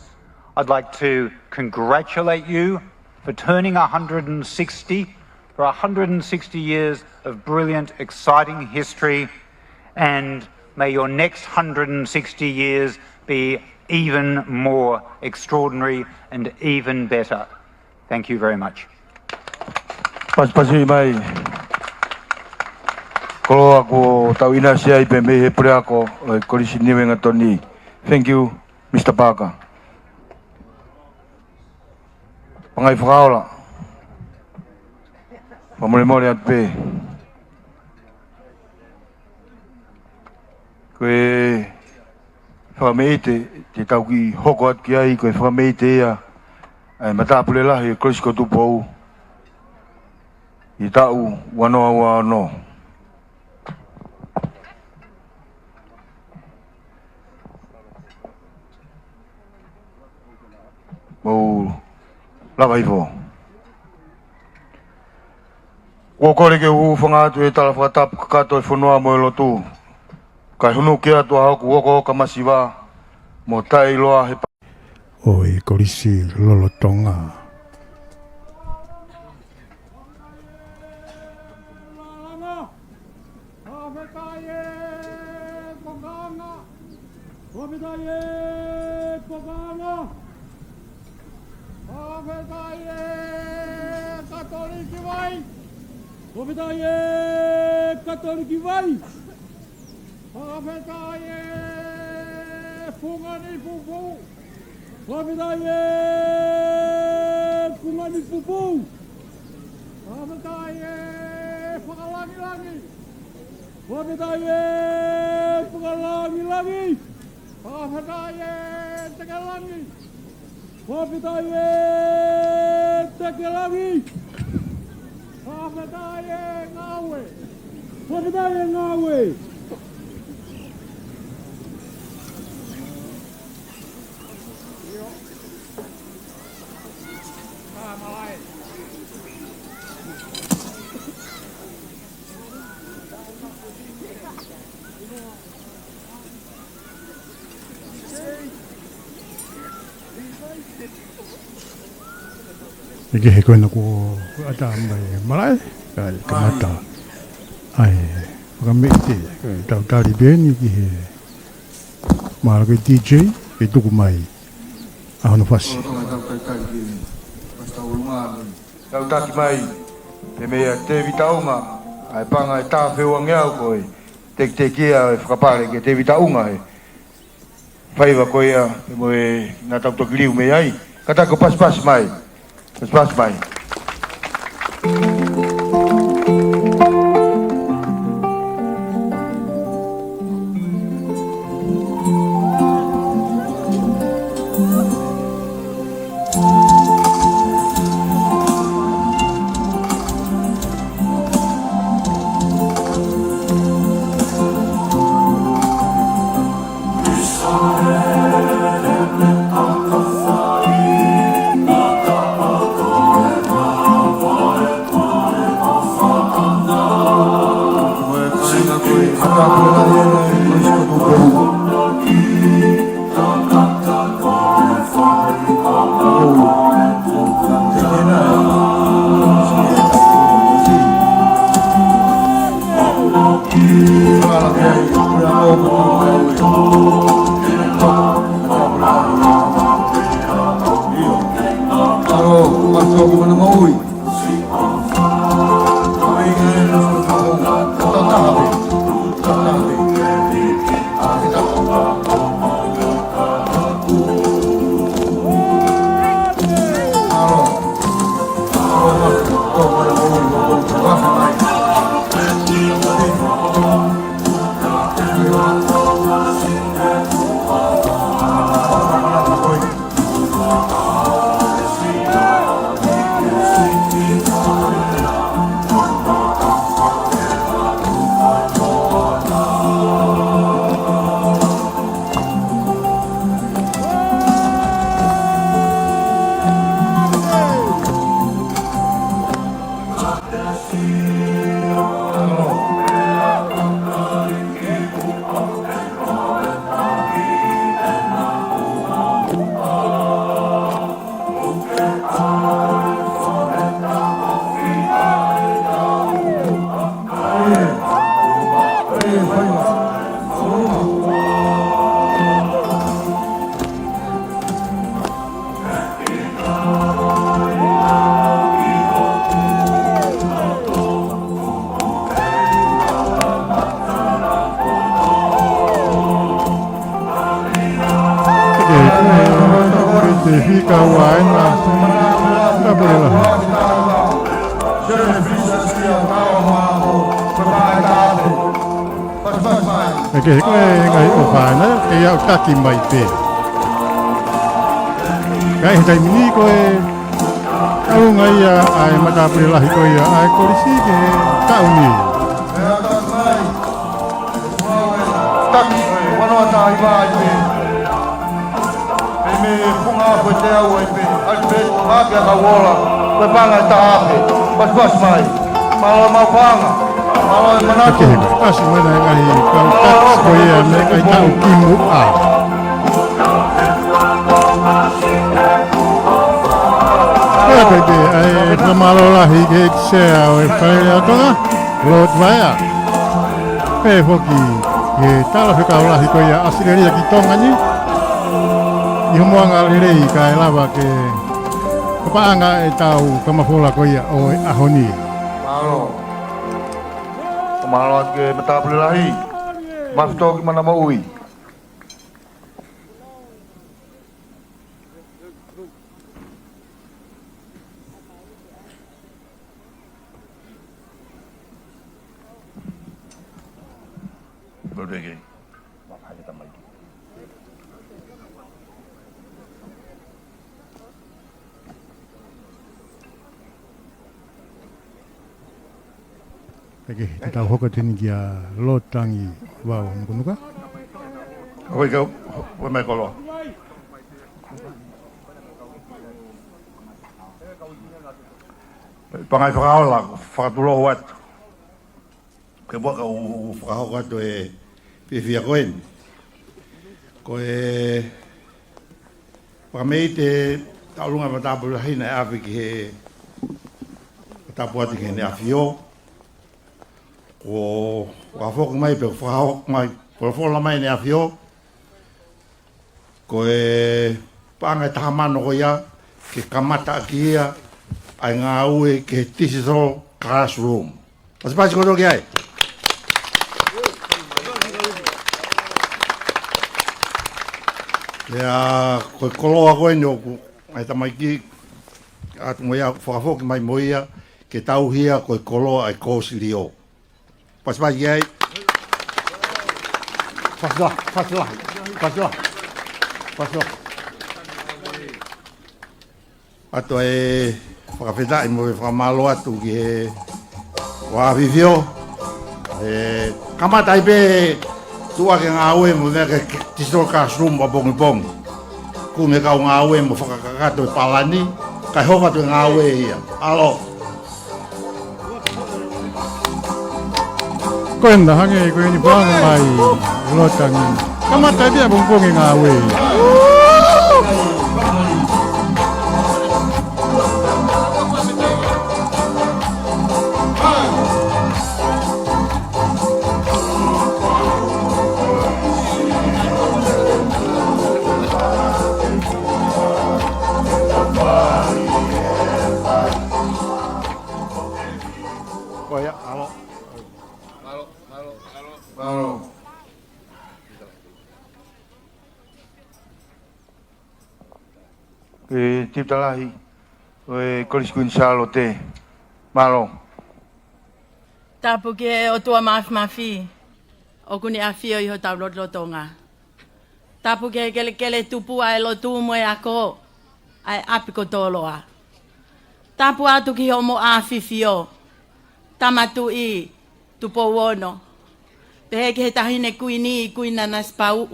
I'd like to congratulate you for turning 160, for 160 years of brilliant, exciting history, and may your next 160 years be even more extraordinary and even better. Thank you very much. Pasipasi mai ko ako tawina siya ipemehe pre ako kolisi niwe ngatoni. Thank you, Mr. Parker. Pangai FAKAMALO. Pamole at pe. Koe whakameite te tau ki hoko at ki ai koe whakameite ia ai matapule lahi kolisi ko Tupou i tau wanoa wano. Mau lava ifo. Ko kore ke hu whangatu e tala whakatap kakato e whanua mo e lotu. Kai hunu kia tua haku woko ka masiwa mo tai loa he pa. Oi kolisi lolo Tonga. Katoliki vai. Pavetaye fungani pupu. Pavetaye fungani pupu. Pavetaye fakalangi-langi. Pavetaye fakalangi-langi. Pavetaye tekelangi. Pavetaye tekelangi. Pavetaye ngawe. Pavetaye ngawe. Iki he koe na ko ata mai malai kai kamata ai whakamete tau tari beni ki he mara ke DJ ke tuku mai ahono fasi Tau taki mai te mea te vitaunga ai panga e tā whewa ngeau koe te kia e whakapare ke te vitaunga he whaiva koe ia mo e nga tau toki liu mei ai katako pas mai. Pas mai. Te fika waena. Tabela. Oke, ko ngai o fana e au taki mai pe. Kai tai mini ko e au ngai ai mata pela hi ko ia ai kolisi ke tauni. Taki wano tai vai pe. Me punga ko te au e pe. Al pe ma ke ka wola. Pe panga ta ape. Pas mai. Malo mau panga. Oke, kasi mana ngai kau tak ko ia me kai tau kimu a. Baby, ai FAKAMALO lahi ke sea o FALEALEA Tonga, Lot VAEA. Pe hoki ke TALAFEKAULAHI ko ia ASITELELIA ki Tonga ni. I homoanga lirei ka lava ke kapaanga e tau kamafola ko ia o ahoni. Malo ke TEPILE Mafto ki mana maui. Berdegi. Oke, kita hoko tini kia lotangi wau nuka. Oi kau, oi mai kolo. Pangai whakaola, whakatulo OATU. Ke waka u whakahoka to e whiwhia koen. Ko e whakamei te taurunga matapura hina e awhi ki he tapuati ki he ne awhio. Ko whakawhoka mai pe whakahoka mai, whakawhola mai ne awhio. Ko e pangai tahamano ko ia, ke kamata ki ia, ai ngā ue ke digital classroom. Pasipasi koto ki ai. Ia, koe koloa koe ni oku, ai tamai ki, atu mo ia whakafoki mai mo ia, ke tauhia koe koloa ai kōsiri o. Pasipasi ki ai. Pasila. Ato e whakawhetai mo e whakamalo atu ki he wāwhiwhio. Kamatai pe tua ke ngā ue mo mea ke digital classroom wa bongi. Ku me kau ngā ue mo whakakakato e palani, kai hoka tu ngā ue ia. Alo. Koe nda hange koe ni pānga mai lotangi. Kamatai pia bongi ngā ue ia. Tiptalahi, oi kolisi kuinsalo te, malo. Tapu ke o tua mafi, o kuni afi o iho tau lotonga. Tapu ke kele Tupou ai Latu mo e ako, ai apiko Toloa. Tapu atu ki homo afi fio, tamatu I, Tupou ono. Pehe ke he tahine kuina nas pau,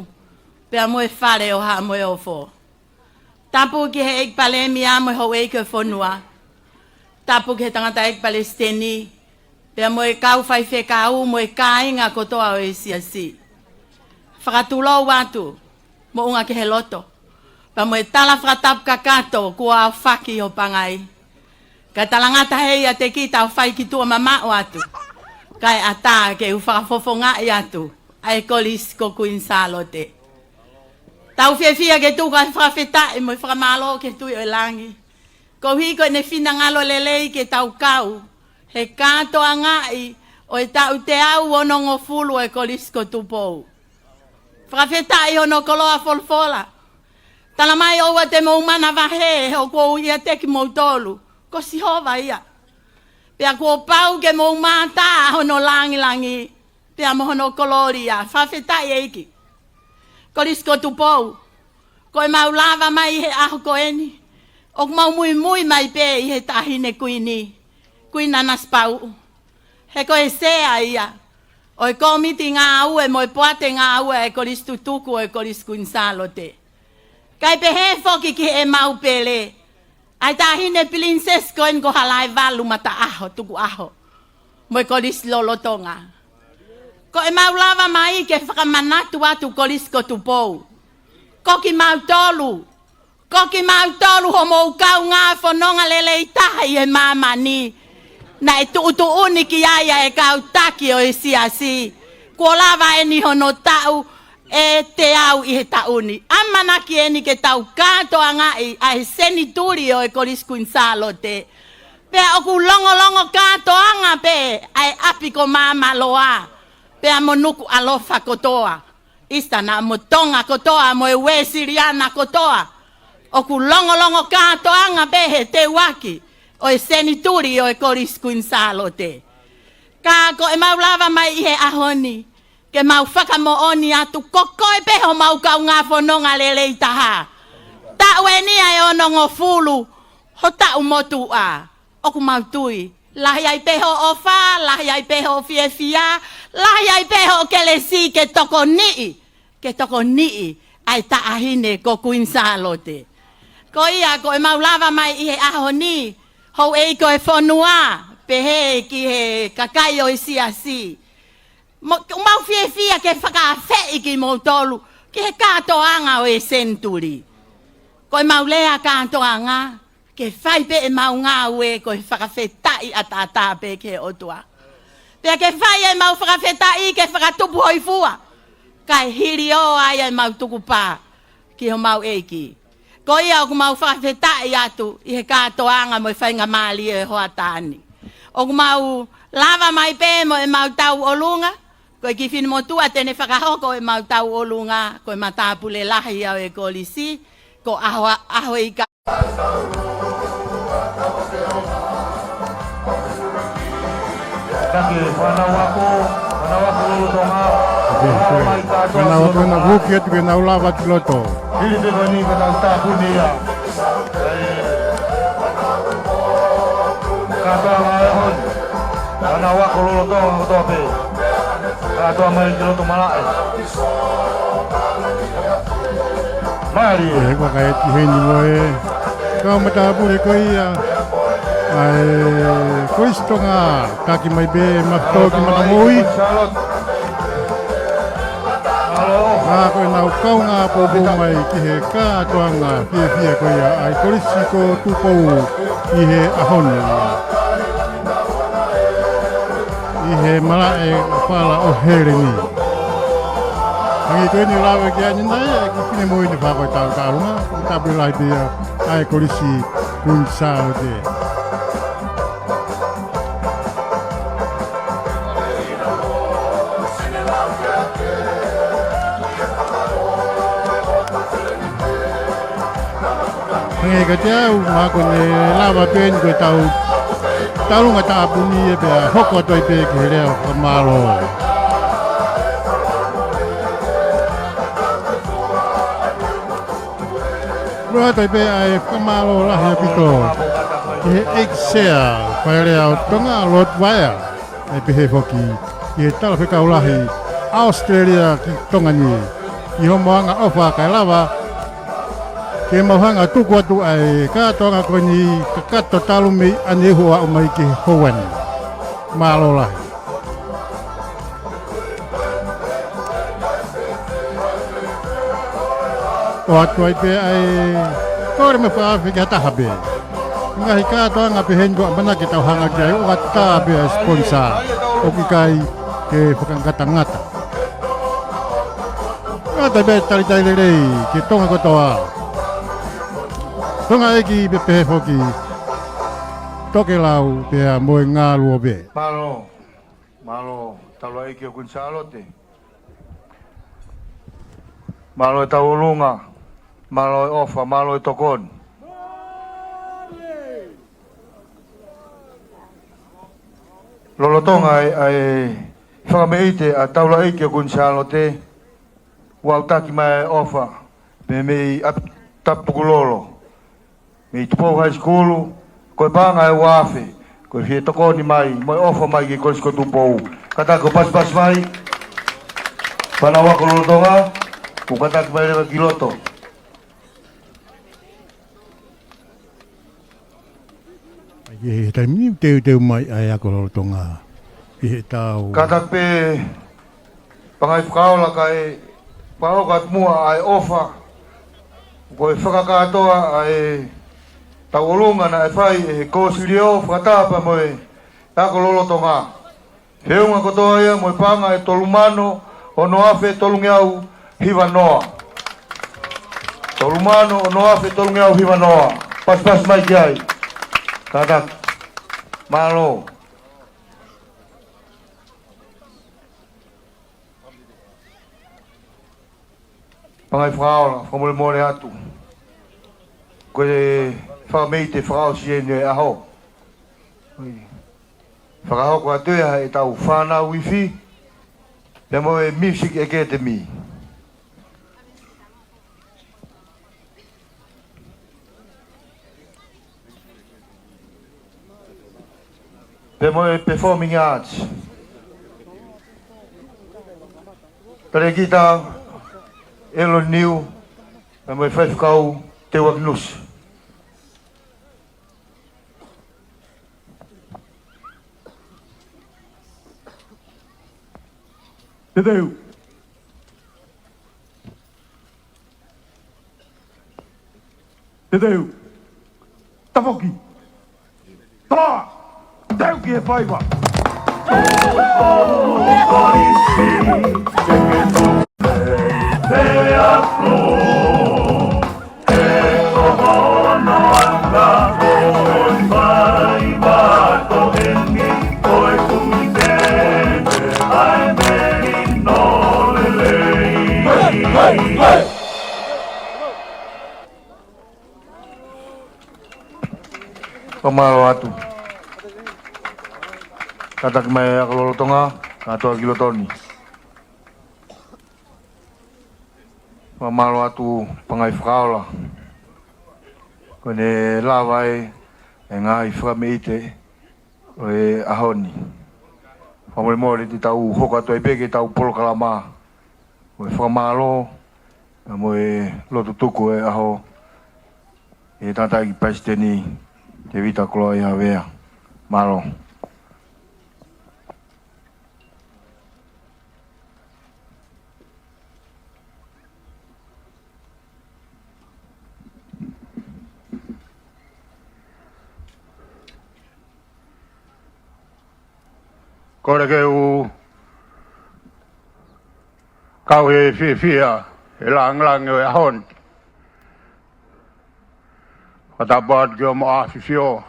pea mo e whare o ha mo e ofo. Tapu ki he ekpale mi amo HOU'EIKI fonua. Tapu ki he tangata ekpale steni. Pea mo e kau whaiwhe kau mo e kāinga kotoa o e siasi. Whakatulo watu mo unga ki he loto. Pea mo e tala whakatapu kakato kua au whaki o pangai. Ka talangata hei a te kita au whai ki tua mama o atu. Kai ata ke u whakafofonga I atu. Ai KOLISI ko kuinsalo te. Tau fia ke tu ka whakawhetai mo FAKAMALO ke tu o langi. Ko hiko ne fina ngalo lelei ke tau kau. He KATOANGA o e tau te au onongo fulu e KOLISI ko Tupou. Whakawhetai ono koloa folfola. Tala mai o te mo mana vahe o ko ia te ki mo tolu. Ko si hova ia. Pea ko pau ke mo mata hono langi. Pea mo hono koloria. Whawhetai eiki. Kolisko Tupou. Ko e mau lava mai he aho ko eni. O mau mui mai pe i he tahine kuini. Kuina nas pau. He ko e sea ia. O e komiti ngā aue mo e poate ngā aue e kolistu tuku o e kolisku insalo te. Kai pe he foki ki e mau pele. Ai tahine prinses ko en ko halai valu mata aho tuku aho. Mo e kolis lolotonga. Ko e mau lava mai ke whakamanatu atu kolisko Tupou. Koki mau tolu. Koki mau tolu ho mo kau ngā whanonga lele i taha i he mama ni. Na e tuuni ki aia e kau taki o e siasi. Kua lava e ni hono tau e te au i he tauni. Amana ki e ni ke tau katoanga i a he seni turi o e kolisku insalo te. Pea oku longo katoanga pe ai api ko mama loa. Pea mo nuku alofa kotoa. Ista na mo tonga kotoa mo e we siriana kotoa. Oku longo katoanga pe he te waki. O e senituri o e kolisku insalo te. Ka ko e mau lava mai i he ahoni. Ke mau whakamooni atu koko e peho mau kau ngā whanonga lele i taha. Tau e nia e onongo fulu. Ho tau motu a. Oku mau tui. Lahi ai peho o wha, lahi ai peho o fiefia, lahi ai peho o kelesi ke tokoni. Ke tokoni ai taahine ko kuinsalo te. Ko ia ko e mau lava mai i he ahoni. HOU'EIKI e whanua, pehe ki he kakai o i siasi. Mau fia ke whakawhei ki mo tolu, ki he katoanga o e senturi. Ko e mau lea katoanga, ke whaipe e mau ngā ue ko e whakawhetai atata pe ke otua. Pea ke whai e mau whakawhetai ke whakatupu hoi fua. Kai hiri o ai e mau tuku pā, ki ho mau eiki. Ko ia o ku mau whawhetai atu i he katoanga mo i whainga mali e hoatani. O ku mau lava mai pe mo e mau tau olunga. Ko i ki whini mo tua tene whakahoko e mau tau olunga. Ko e matapule lahi au e kolisi. Ko HOU'EIKI. Taki, whanau wako lulutonga. Whanau wako na wuki atu ke nau lava tu loto. Hili te wani ka tau tāpuni ia. Katoanga e honi. Whanau wako lulutonga kotoa pe. Katoa mai ki loto malae. Mari. E kwa kai ti heni mo e. Kau matapure ko ia. Ai kolistonga taki mai be maftoki manamoi. Ako e nau kaunga popo mai ki he katoanga fia ko ia ai kolisi ko Tupou i he ahoni. I he malae whala o hereni. Hangi koe ni lawe ki ani nai e ki whine moi ni whakoi tau karunga. Tapu lai pia ai kolisi kunsao te. Hangi ka te au mako ne lawa pen koe tau talunga tāpuni e pia hoko toi pe ki he reo whamalo. Rua toi pe ai whamalo lahi apito. Ki he eksea whai reo Tonga lot VAEA. E pe he whoki ki he TALAFEKAULAHI Australia ki Tonga ni. Ki homoanga ofa kai lawa. Ke mauhanga tuku atu ai katoanga koe ni kakato talumi ane hua o mai ki hoani. Malola. O atu ai pe ai kore me paafi ki hata habe. Ngahi katoanga pe hengo amana ki tau hanga ki ai o ata pe sponsor. O ki kai ke whakangata ngata. Ngata pe tali rei ki tonga kotoa. Tonga eki pe pehe whoki toke lau pea moe ngā lua be. Malo, talo eki o kunsalo te. Malo e tau olunga. malo ofa, malo tokoni. Lolotonga ai whakameite a taula eike o kunsalo te wautaki mai ofa me mei tapukulolo me Tupou high school koe panga e wafe koe fie tokoni mai moi ofa mai ki kolisko Tupou katako pas mai pana wako Lolotonga ku kataki mai lewa kiloto. Ye tai mi te mai ai ako Lolotonga. I tau. Katak pe pangai whakaola kai paokat mua ai ofa koe whakakatoa ai taurunga na e whai e kōsirio whakatapa moe ako Lolotonga. Heunga kotoa ia moe panga e tolumano o noafe tolungeau hiwa noa. Tolumano o noafe tolungeau hiwa noa. Pas mai kiai. Katak malo. Pangai whakaola, whamole more atu. Koe whakameite whakao siene aho. Whakao kua tuea e tau whana wifi. Pea moe Music Academy. Pea moe Performing Arts. Tare kita elo niu. Pea moe whaifukau te waknus. Te teu. Te teu. Tafoki. Toloa. Teu ki e whaiwa. Pamalo atu. Katak mai ako Lolotonga, kato kilotoni. Pamalo atu pangai whakaola. Kone lawai e ngai whakameite o e ahoni. Pamole mori ti tau hoka toi peke tau polokalama. O e whakamalo, mo e lotu tuku e aho. E tātai ki paisteni te vita koloa i hawea. Malo. Kore ke u kau he fia e lang e ahon. Katapat ke mo afifio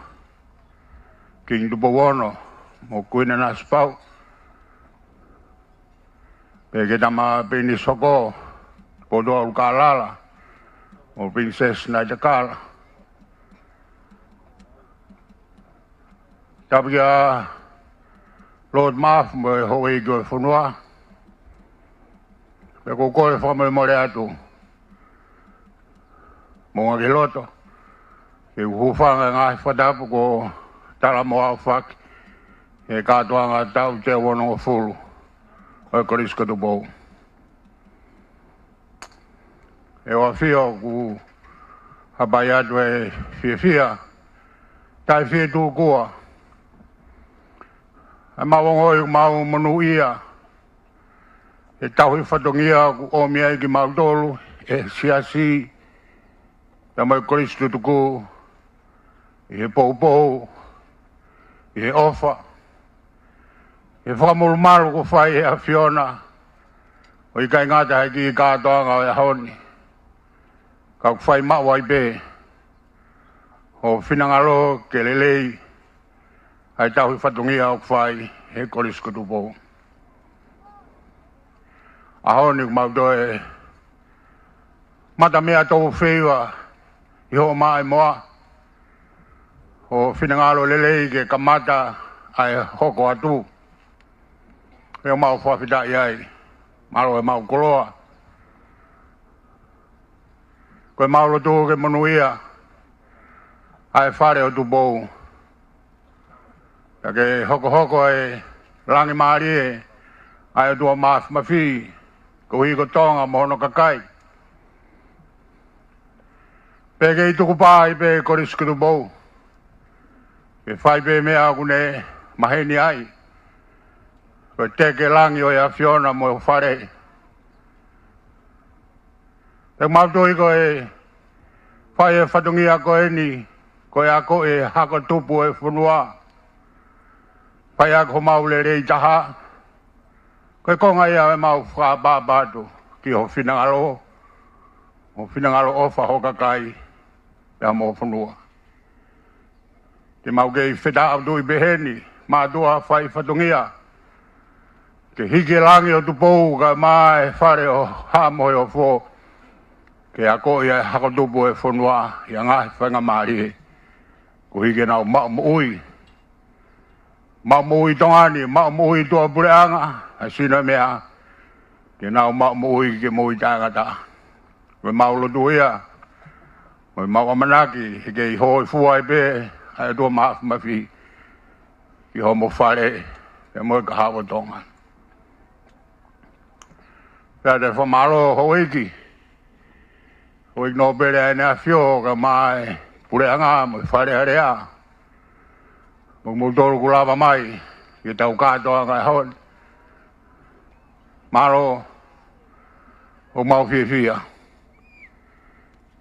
king dubawono mo kuina na spau. Peke tama pinisoko podo ukalala mo prinses na jakala. Tapi ya Lord Maaf mo HOU'EIKI funua. Peko koe whamai more atu. Mo ngaki loto. Ke hufanga ngai whatapu ko tala mo au whaki. E katoanga tau te wono o fulu. O korisko Tupou. E o fio ku hapai atu e fia. Tai fia tu kua. E mawangoi mau manu ia. E tauhi whatongia ku omia iki mau tolu. E siasi. E mai koristo tuku. E pou. E ofa. E whakamulumalu ku whai e a Fiona. O i kai ngata heki i KATOANGA o e honi. Ka ku whai mawai be. O whinangalo ke lelei. Ai tauhi whatungia o whai he korisko Tupou. Ahoni ku mauto e Mata mea tau whewa I ho mai moa. O whinangalo lelei ke kamata ai hoko atu. Reo mau whawhita iai. Maro e mau koloa. Koe mau lotu ke monuia. Ai whare o Tupou. Ke hoko e langi maari e. Ai o tua mafi. Ko hi ko Tonga mohono kakai. Peke I tuku pā I pe KOLISI Tupou. Pe whai pe mea kune maheni ai. Ko teke langi o ia Fiona mo whare. Pe mautoi ko e whai e whatungia ko e ni. Ko e ako e hako tupu e whunua. Whai ako maule rei taha. Ko e konga ia e mau whababatu. Ki ho whinangalo. Ho whinangalo ofa hokakai. Pea mo whunua. Te mau kei whita au tui beheni. Mātua whai whatungia. Ke hike langi o Tupou ka mai whare o hamoe o fo. Ke ako ia hako tupu e whunua. Ia ngahi whanga maari. Ko hike nau mau muui. Mau muui tongani. Mau muui tua pureanga. A sina mea. Ke nau mau muui ke muui tangata. Koe mau lotu ia. Koe mau amanaki. Hike I hoi fua I pe. Ai tua mafi. Ki ho mo whare. Ke moe ka hawa tonga. Pea te whamaro HOU'EIKI. HOU'EIKI NOPELE ai nea whio ka mai pureanga mo whare harea. Mo mutoru kulawa mai. Ke tau KATOANGA hon. Maro. O mau whia.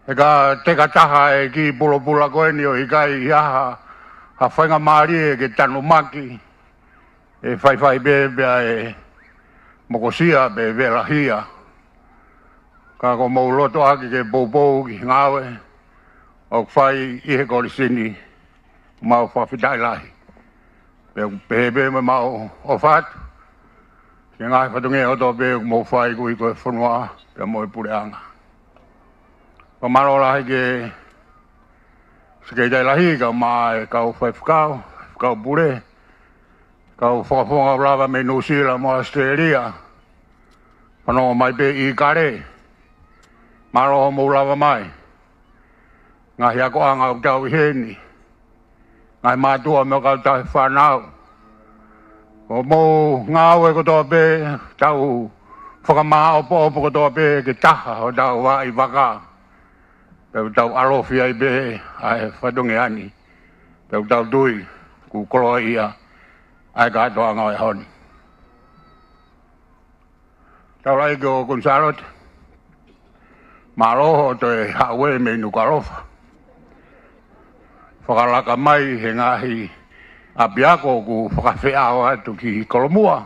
Eka teka taha e ki pula koe ni o hikai iaha. Ha whainga maari e ke tanu maki. E whai bea e mokosia be velahia. Ka ko mau loto aki ke pou ki ngawe. O whai ihe KOLISI mau whawhitai lahi. Pehe me mau o whatu. Ke ngai whatunge o to be mau whai kui koe whunua. Pea mo I pureanga. Ka maro lahi ke sekeitai lahi ka mai kau whai whakau. Whakau pure. Kau whakafonga rawa me New Zealand mo Australia. Pano mai pe I kare. Maro ho mo rawa mai. Ngahi ako anga o tau heni. Ngai mātua me kau tau whanau. O mo ngāwe ko tō pe tau whakamaa o pōpo ko tō pe ke taha o tau wai waka. Peu tau arofi ai pe ai whatungi ani. Peu tau tui ku koloa ia. Ai KATOANGA e honi. Tau lai ko Gonzalot. Maroho te hawe me nukarofa. Whakalaka mai he ngahi apiako ku whakawheao atu ki Kolomua.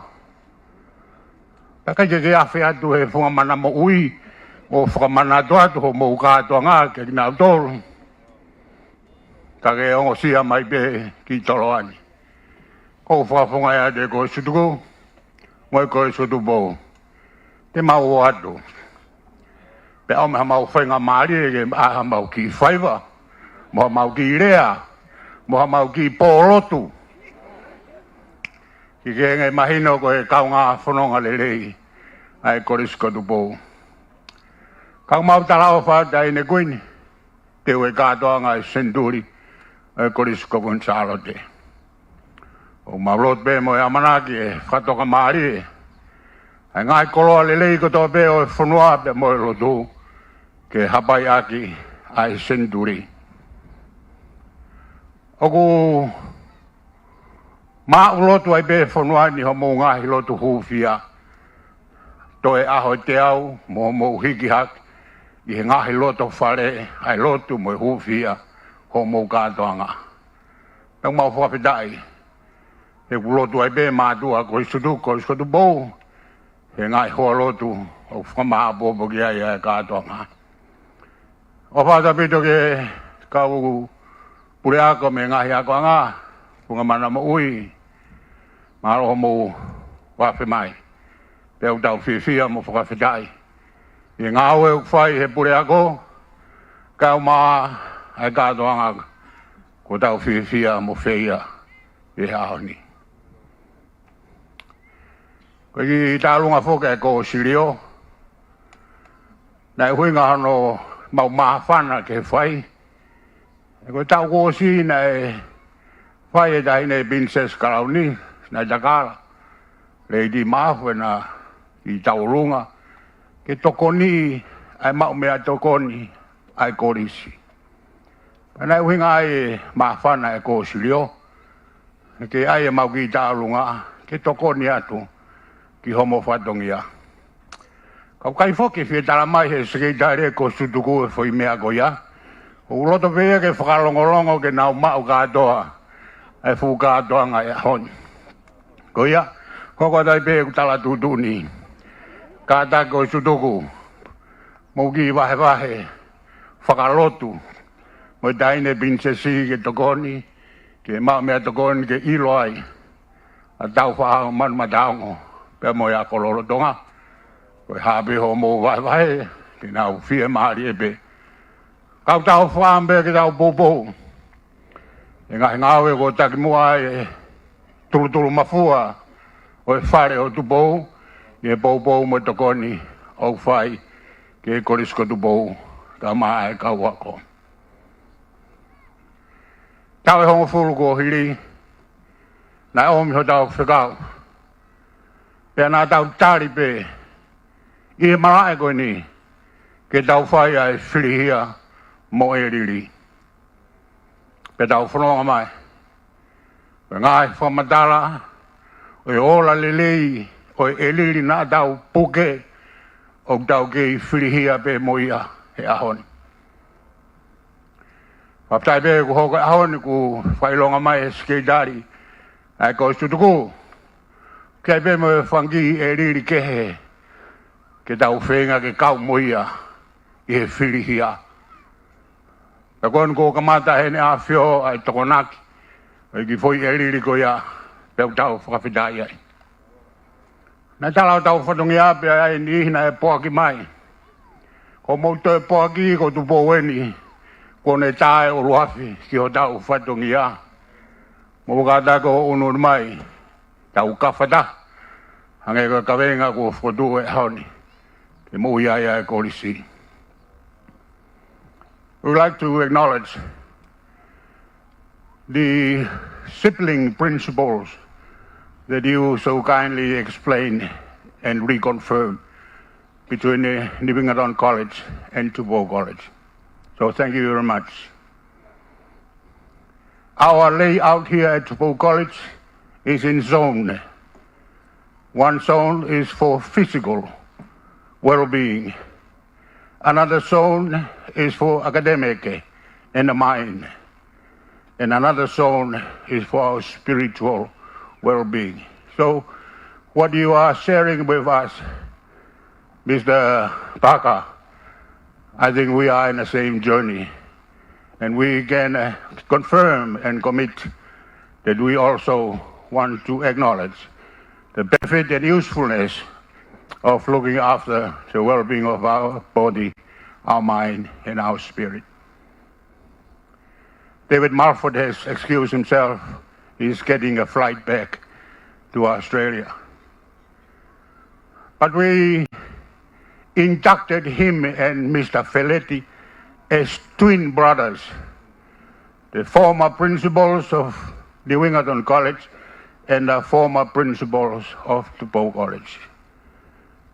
Pakai ke awhi atu he whangamana mo ui. O whakamana atu atu ho mo KATOANGA ke kina autoru. Kake ongo sia mai pe ki Toloani. Ko whakafonga ea te koe sutuku. Moi koe Tupou. Te mau o atu. Pe au meha mau whainga maari e ke aha mau ki whaiva. Moha mau ki rea. Moha mau ki pōlotu. Ki ke ngai mahino koe kaunga whanonga lelei. Ai KOLISI Tupou. Kau mau talao whātai ne kuini. Te ue KATOANGA e senduri. Ai KOLISI Gonzalote. O maulot pe mo e amanaki e whatoka maari e. Ai ngai koloa lelei ko tō pe o e whanua pe mo e lotu. Ke hapai aki ai senduri. Oku maa ulotu ai pe whanua ni ho mo ngahi lotu huwhia. To e aho te au mo hiki haki. I he ngahi loto whare ai lotu mo e huwhia ho mo KATOANGA. Nau mau whawhitai. He lotu ai pe mātua KOLISI Tupou. He ngai hoa lotu o whamaha pōpo ki ai KATOANGA. O whata pito ke kau pureako me ngahi ako anga. Punga mana mo ui. Maroho mo wawhi mai. Peu tau whiwhia mo whakawhitai. I ngā oe whai he pure ako, kau maa ai katoanga ko tau whiwhia mo whia e haoni. Ko i tālunga whoka e ko sirio, nei huinga hano mau maafana ke whai, e ko tau ko si nei whai e tahi nei Princess Karauni, nei Takara, Lady Mawhena i taurunga, ke tokoni ai mau mea tokoni ai KOLISI. Panai huinga ai maafana e ko sirio, ke ai e mau ki tālunga, ke tokoni atu, ki homo whatongia. Kau kai whoki whia tala mai he sekreitare ko sutuku e whai mea ko ia. O loto pēa ke whakalongolongo ke nau mau katoa, e whu katoanga e honi. Ko ia, koko tai pēa ku tala tutuni. Kātā ko sutuku, mō ki wahe whakalotu, mo taine princesi ke tokoni, ke mau mea tokoni ke iloai, a tau whahao manu mataongo, pēa mo ia koloro tonga, koe hape ho mō wahe, ke nau whia maari e pē. Kau tau whaambe ke tau pōpō, e ngāwe ko taki mua e tulu mafua, o e whare o Tupou, e pōpō mo tokoni, o whai, ke korisko Tupou, ka maa e kau wako. Tau e hongo fulu ko hiri, nai omi ho tau whekau. Pea nā tau tāri pē, i he marae koe ni, ke tau whai ai whirihia mo e riri. Pea tau whanonga mai. Pea ngai whamatala, o e ola lelei, o e riri nā tau puke, o tau kei whirihia pē mo ia he ahoni. Whaptai pē ku hoko ahoni ku whailonga mai e skeitari, ai ko sutuku, kei pē mo e whangi e riri kehe, ke tau whenga ke kau moia i he whirihia. Ka kon ko kamata hene a whio ai tokonaki, ai ki whoi e riri ko ia, pēu tau whakawhitai ai. Nā talau tau whatongi ape ai ni hina e poaki mai. Ko mouto e poaki ko Tupou eni, ko ne tae o ruafi ki o tau whatongi a. Mo kata ko unur mai, tau kawhata, hange ko kawenga ko whotu e haoni, ke mo ia e KOLISI. We would like to acknowledge the sibling principles that you so kindly explained and reconfirmed between Nibingadon College and Tupou College. So thank you very much. Our layout here at Tupou College is in zone. One zone is for physical well-being. Another zone is for academic and the mind. And another zone is for our spiritual well-being. So what you are sharing with us, Mr. Parker, I think we are in the same journey. And we can confirm and commit that we also want to acknowledge the benefit and usefulness of looking after the well-being of our body, our mind, and our spirit. David Marford has excused himself. He's getting a flight back to Australia. But we inducted him and Mr. Felletti as twin brothers, the former principals of Nibingadon College and the former principals of Tupou College.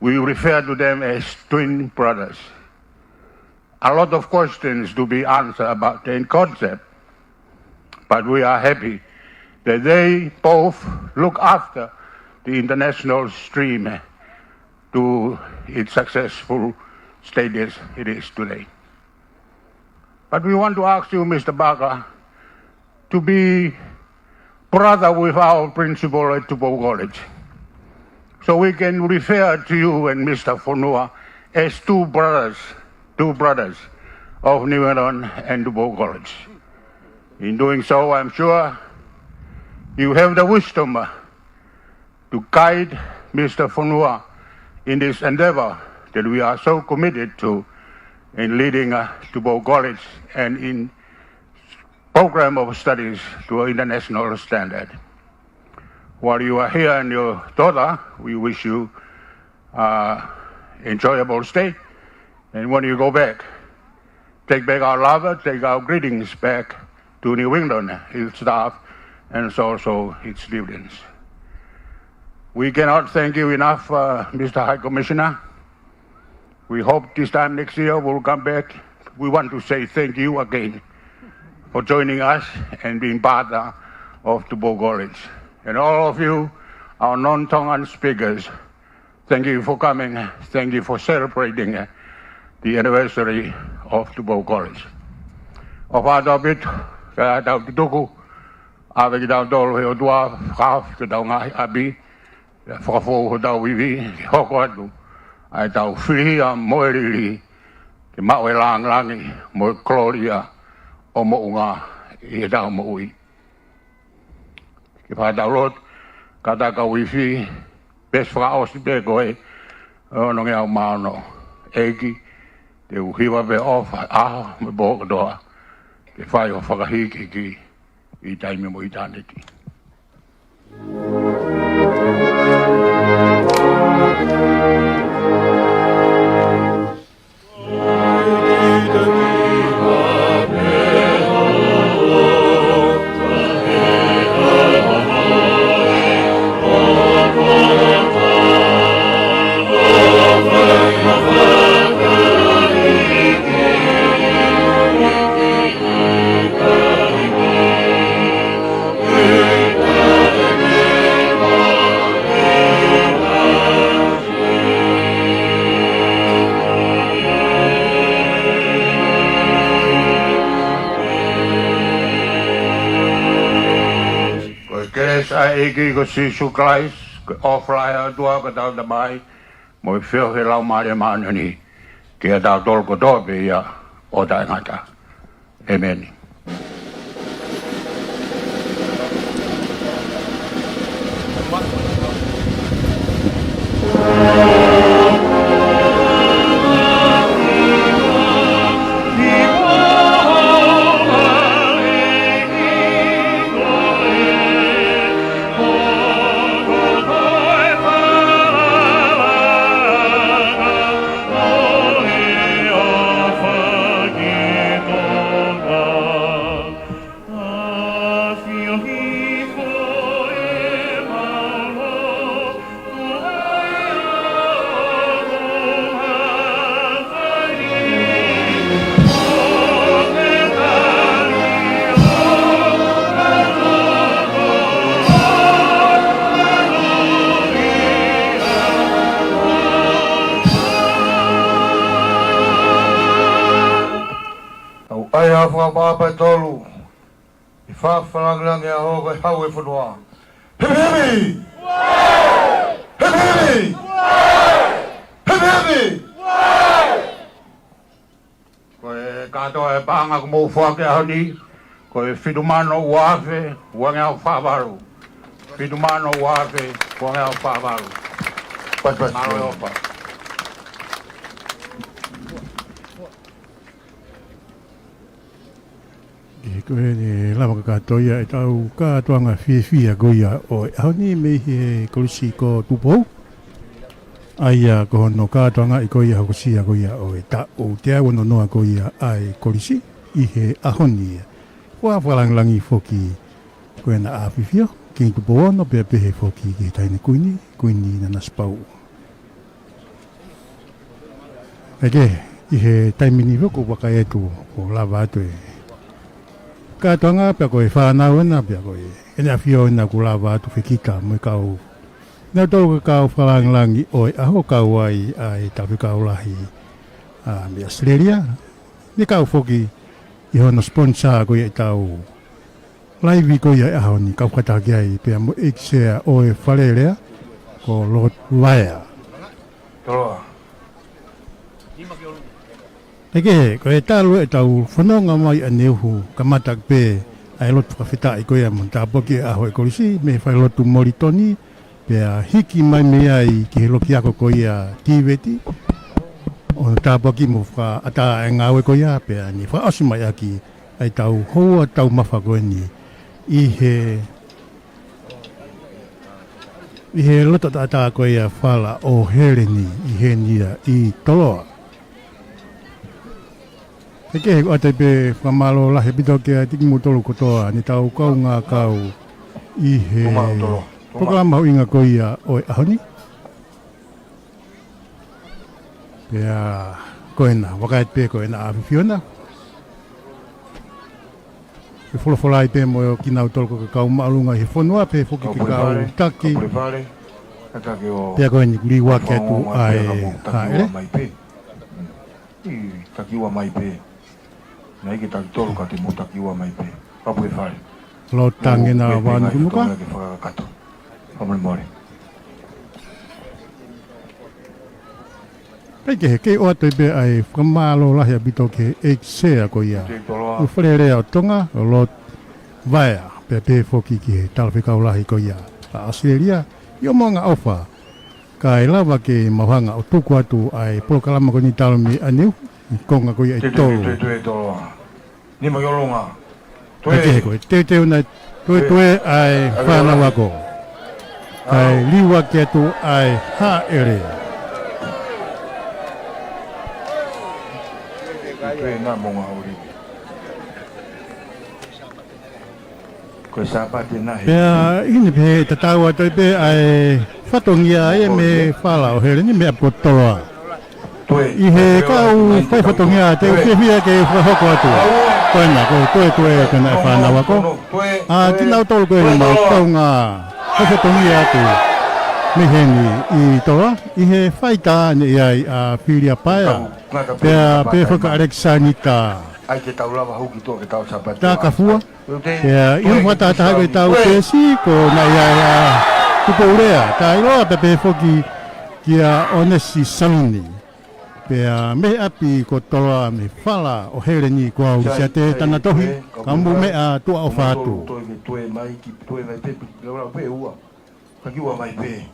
We refer to them as twin brothers. A lot of questions to be answered about the concept, but we are happy that they both look after the international stream to its successful status it is today. But we want to ask you, Mr. Barker, to be brother with our principal at Tupou College. So we can refer to you and Mr. Fonua as two brothers of Nibingadon and Tupou College. In doing so, I'm sure you have the wisdom to guide Mr. Fonua in this endeavor that we are so committed to in leading Tupou College and in program of studies to an international standard. While you are here in your daughter, we wish you enjoyable stay. And when you go back, take back our love, take our greetings back to New England, its staff, and also its students. We cannot thank you enough, Mr. High Commissioner. We hope this time next year we'll come back. We want to say thank you again for joining us and being part of Tupou College. And all of you, our non-Tongan speakers, thank you for coming. Thank you for celebrating the anniversary of Tupou College. Of our topic, kaya tau tutuku, awe ki tau tolo he o tua, whakaf ki tau ngahi abi, whakafo ho tau wiwi, hoko atu, ai tau whiri a moeriri, ki maue lang-langi, mo kloria, o mo unga, i tau mo ui. Ki whakatau lot, kata ka wifi, bes whakaosi pe koe, ono ngea o maono, eki, te uhiwa pe ofa, aho, me boka doa, te whai o whakahiki ki, i taimi mo i tāneti. Eki ko Sisu Christ, oflaya tua ka tau tamai, mo i whio he lau maare maanani, ki a tau tolko tope ia o tai ngata. Amen. Ai a whakapapa tolu, i whawharangirangi a hoga i hau e whanua. Hebi! Hebi! Hebi! Koe katoa e panga ko mou whake a honi, koe whitumano uafe, uange au whawaru. Whitumano uafe, uange au whawaru. Pas. Maro e opa. Ko he lama ka katoia e tau katoanga whiwhia goia o haoni me he kolisi ko Tupou. Aia ko hono katoanga i goia hokosia goia o e ta o te au no noa goia ai kolisi i he ahoni. Kua whalanglangi foki ko e na awhiwhia ki Tupou no pe pehe foki ki taine kuini na naspau. Eke i he taimini wako waka etu o lava atu e katoanga pia koe whanau ena pia koe ene awhio ena ku lava atu whikika mo i kau nau tau ka kau whalanglangi o e aho kau ai ai TALAFEKAULAHI me Australia ni kau foki i hono sponsor koe e tau laivi koe e aho ni kau kataki ai pia mo ikisea o e FALEALEA ko VAEA Toloa. Eke, ko e tālu e tau whanonga mai a neuhu ka matak pē ai lotu whawhita i koe a mun tāpoki e aho e kolisi me whai lotu moritoni pē a hiki mai mea i ki he loki ako koe a tīweti O tāpaki mo wha ata e ngāwe ko ia pia ni wha asu mai aki ai tau hoa tau mawha koe ni i he loto tata koe ia whala o here ni i he nia i Toloa. Ke he ate pe whamalo lahe pito ke a tiki mo tolu kotoa ni tau kau ngā kau i he proklama hui ngā koe ia o e ahoni. Pea koe na, wakaet pe koe na api whiona. Pe wholofola i pe mo o ki nau tolko ka kau maalunga he whonua pe whoki ki kau taki. Pea koe ni kuri wake atu ai haere. Taki ua mai pe. Na ike taki tolka te mo taki ua mai pe. Papu e whare. Lo tange na wānu kunuka. Moimoi. Peke he kei o atu pe ai whamalo lahi a bito ke eksea ko ia. U FALEALEA o Tonga o lo VAEA pe pe whoki ki he TALAFEKAULAHI ko ia. A ASITELELIA i o monga ofa. Ka e lawa ke mawhanga o tuku atu ai polokalama ko ni talumi aniu. I konga ko ia i tolu. Tue Toloa. Ni mo yolonga. Peke he koe te una tue ai whanawa ko. Ai liwa ke atu ai haere. Tue nā monga ori. Koe sāpate nā he. Pea ini pe tatau atu pe ai whatongia e me whala o here ni me apo Toloa. I he kau whai whatongia te uwhia ke whahoko atu. Koe na, koe kena e whanawa ko. Tinau tolu koe ni mau kau ngā whai whatongia atu. Me heni i Toloa, i he whaita ni ai a whiria paea. Pea pe whaka areksani tā. Ai ke tau lava hauki tō ke tau sapate. Tā ka fua. Pea i whata taha koe tau pesi ko na iai a Tupou rea. Tā i roa pe whoki ki a onesi saluni. Pea me api ko Toloa me whala o here ni kua au sia te tana tohi. Kambu mea tua o whātu. Toe mai ki toe mai pe. Leora pe ua. Ka ki ua mai pe.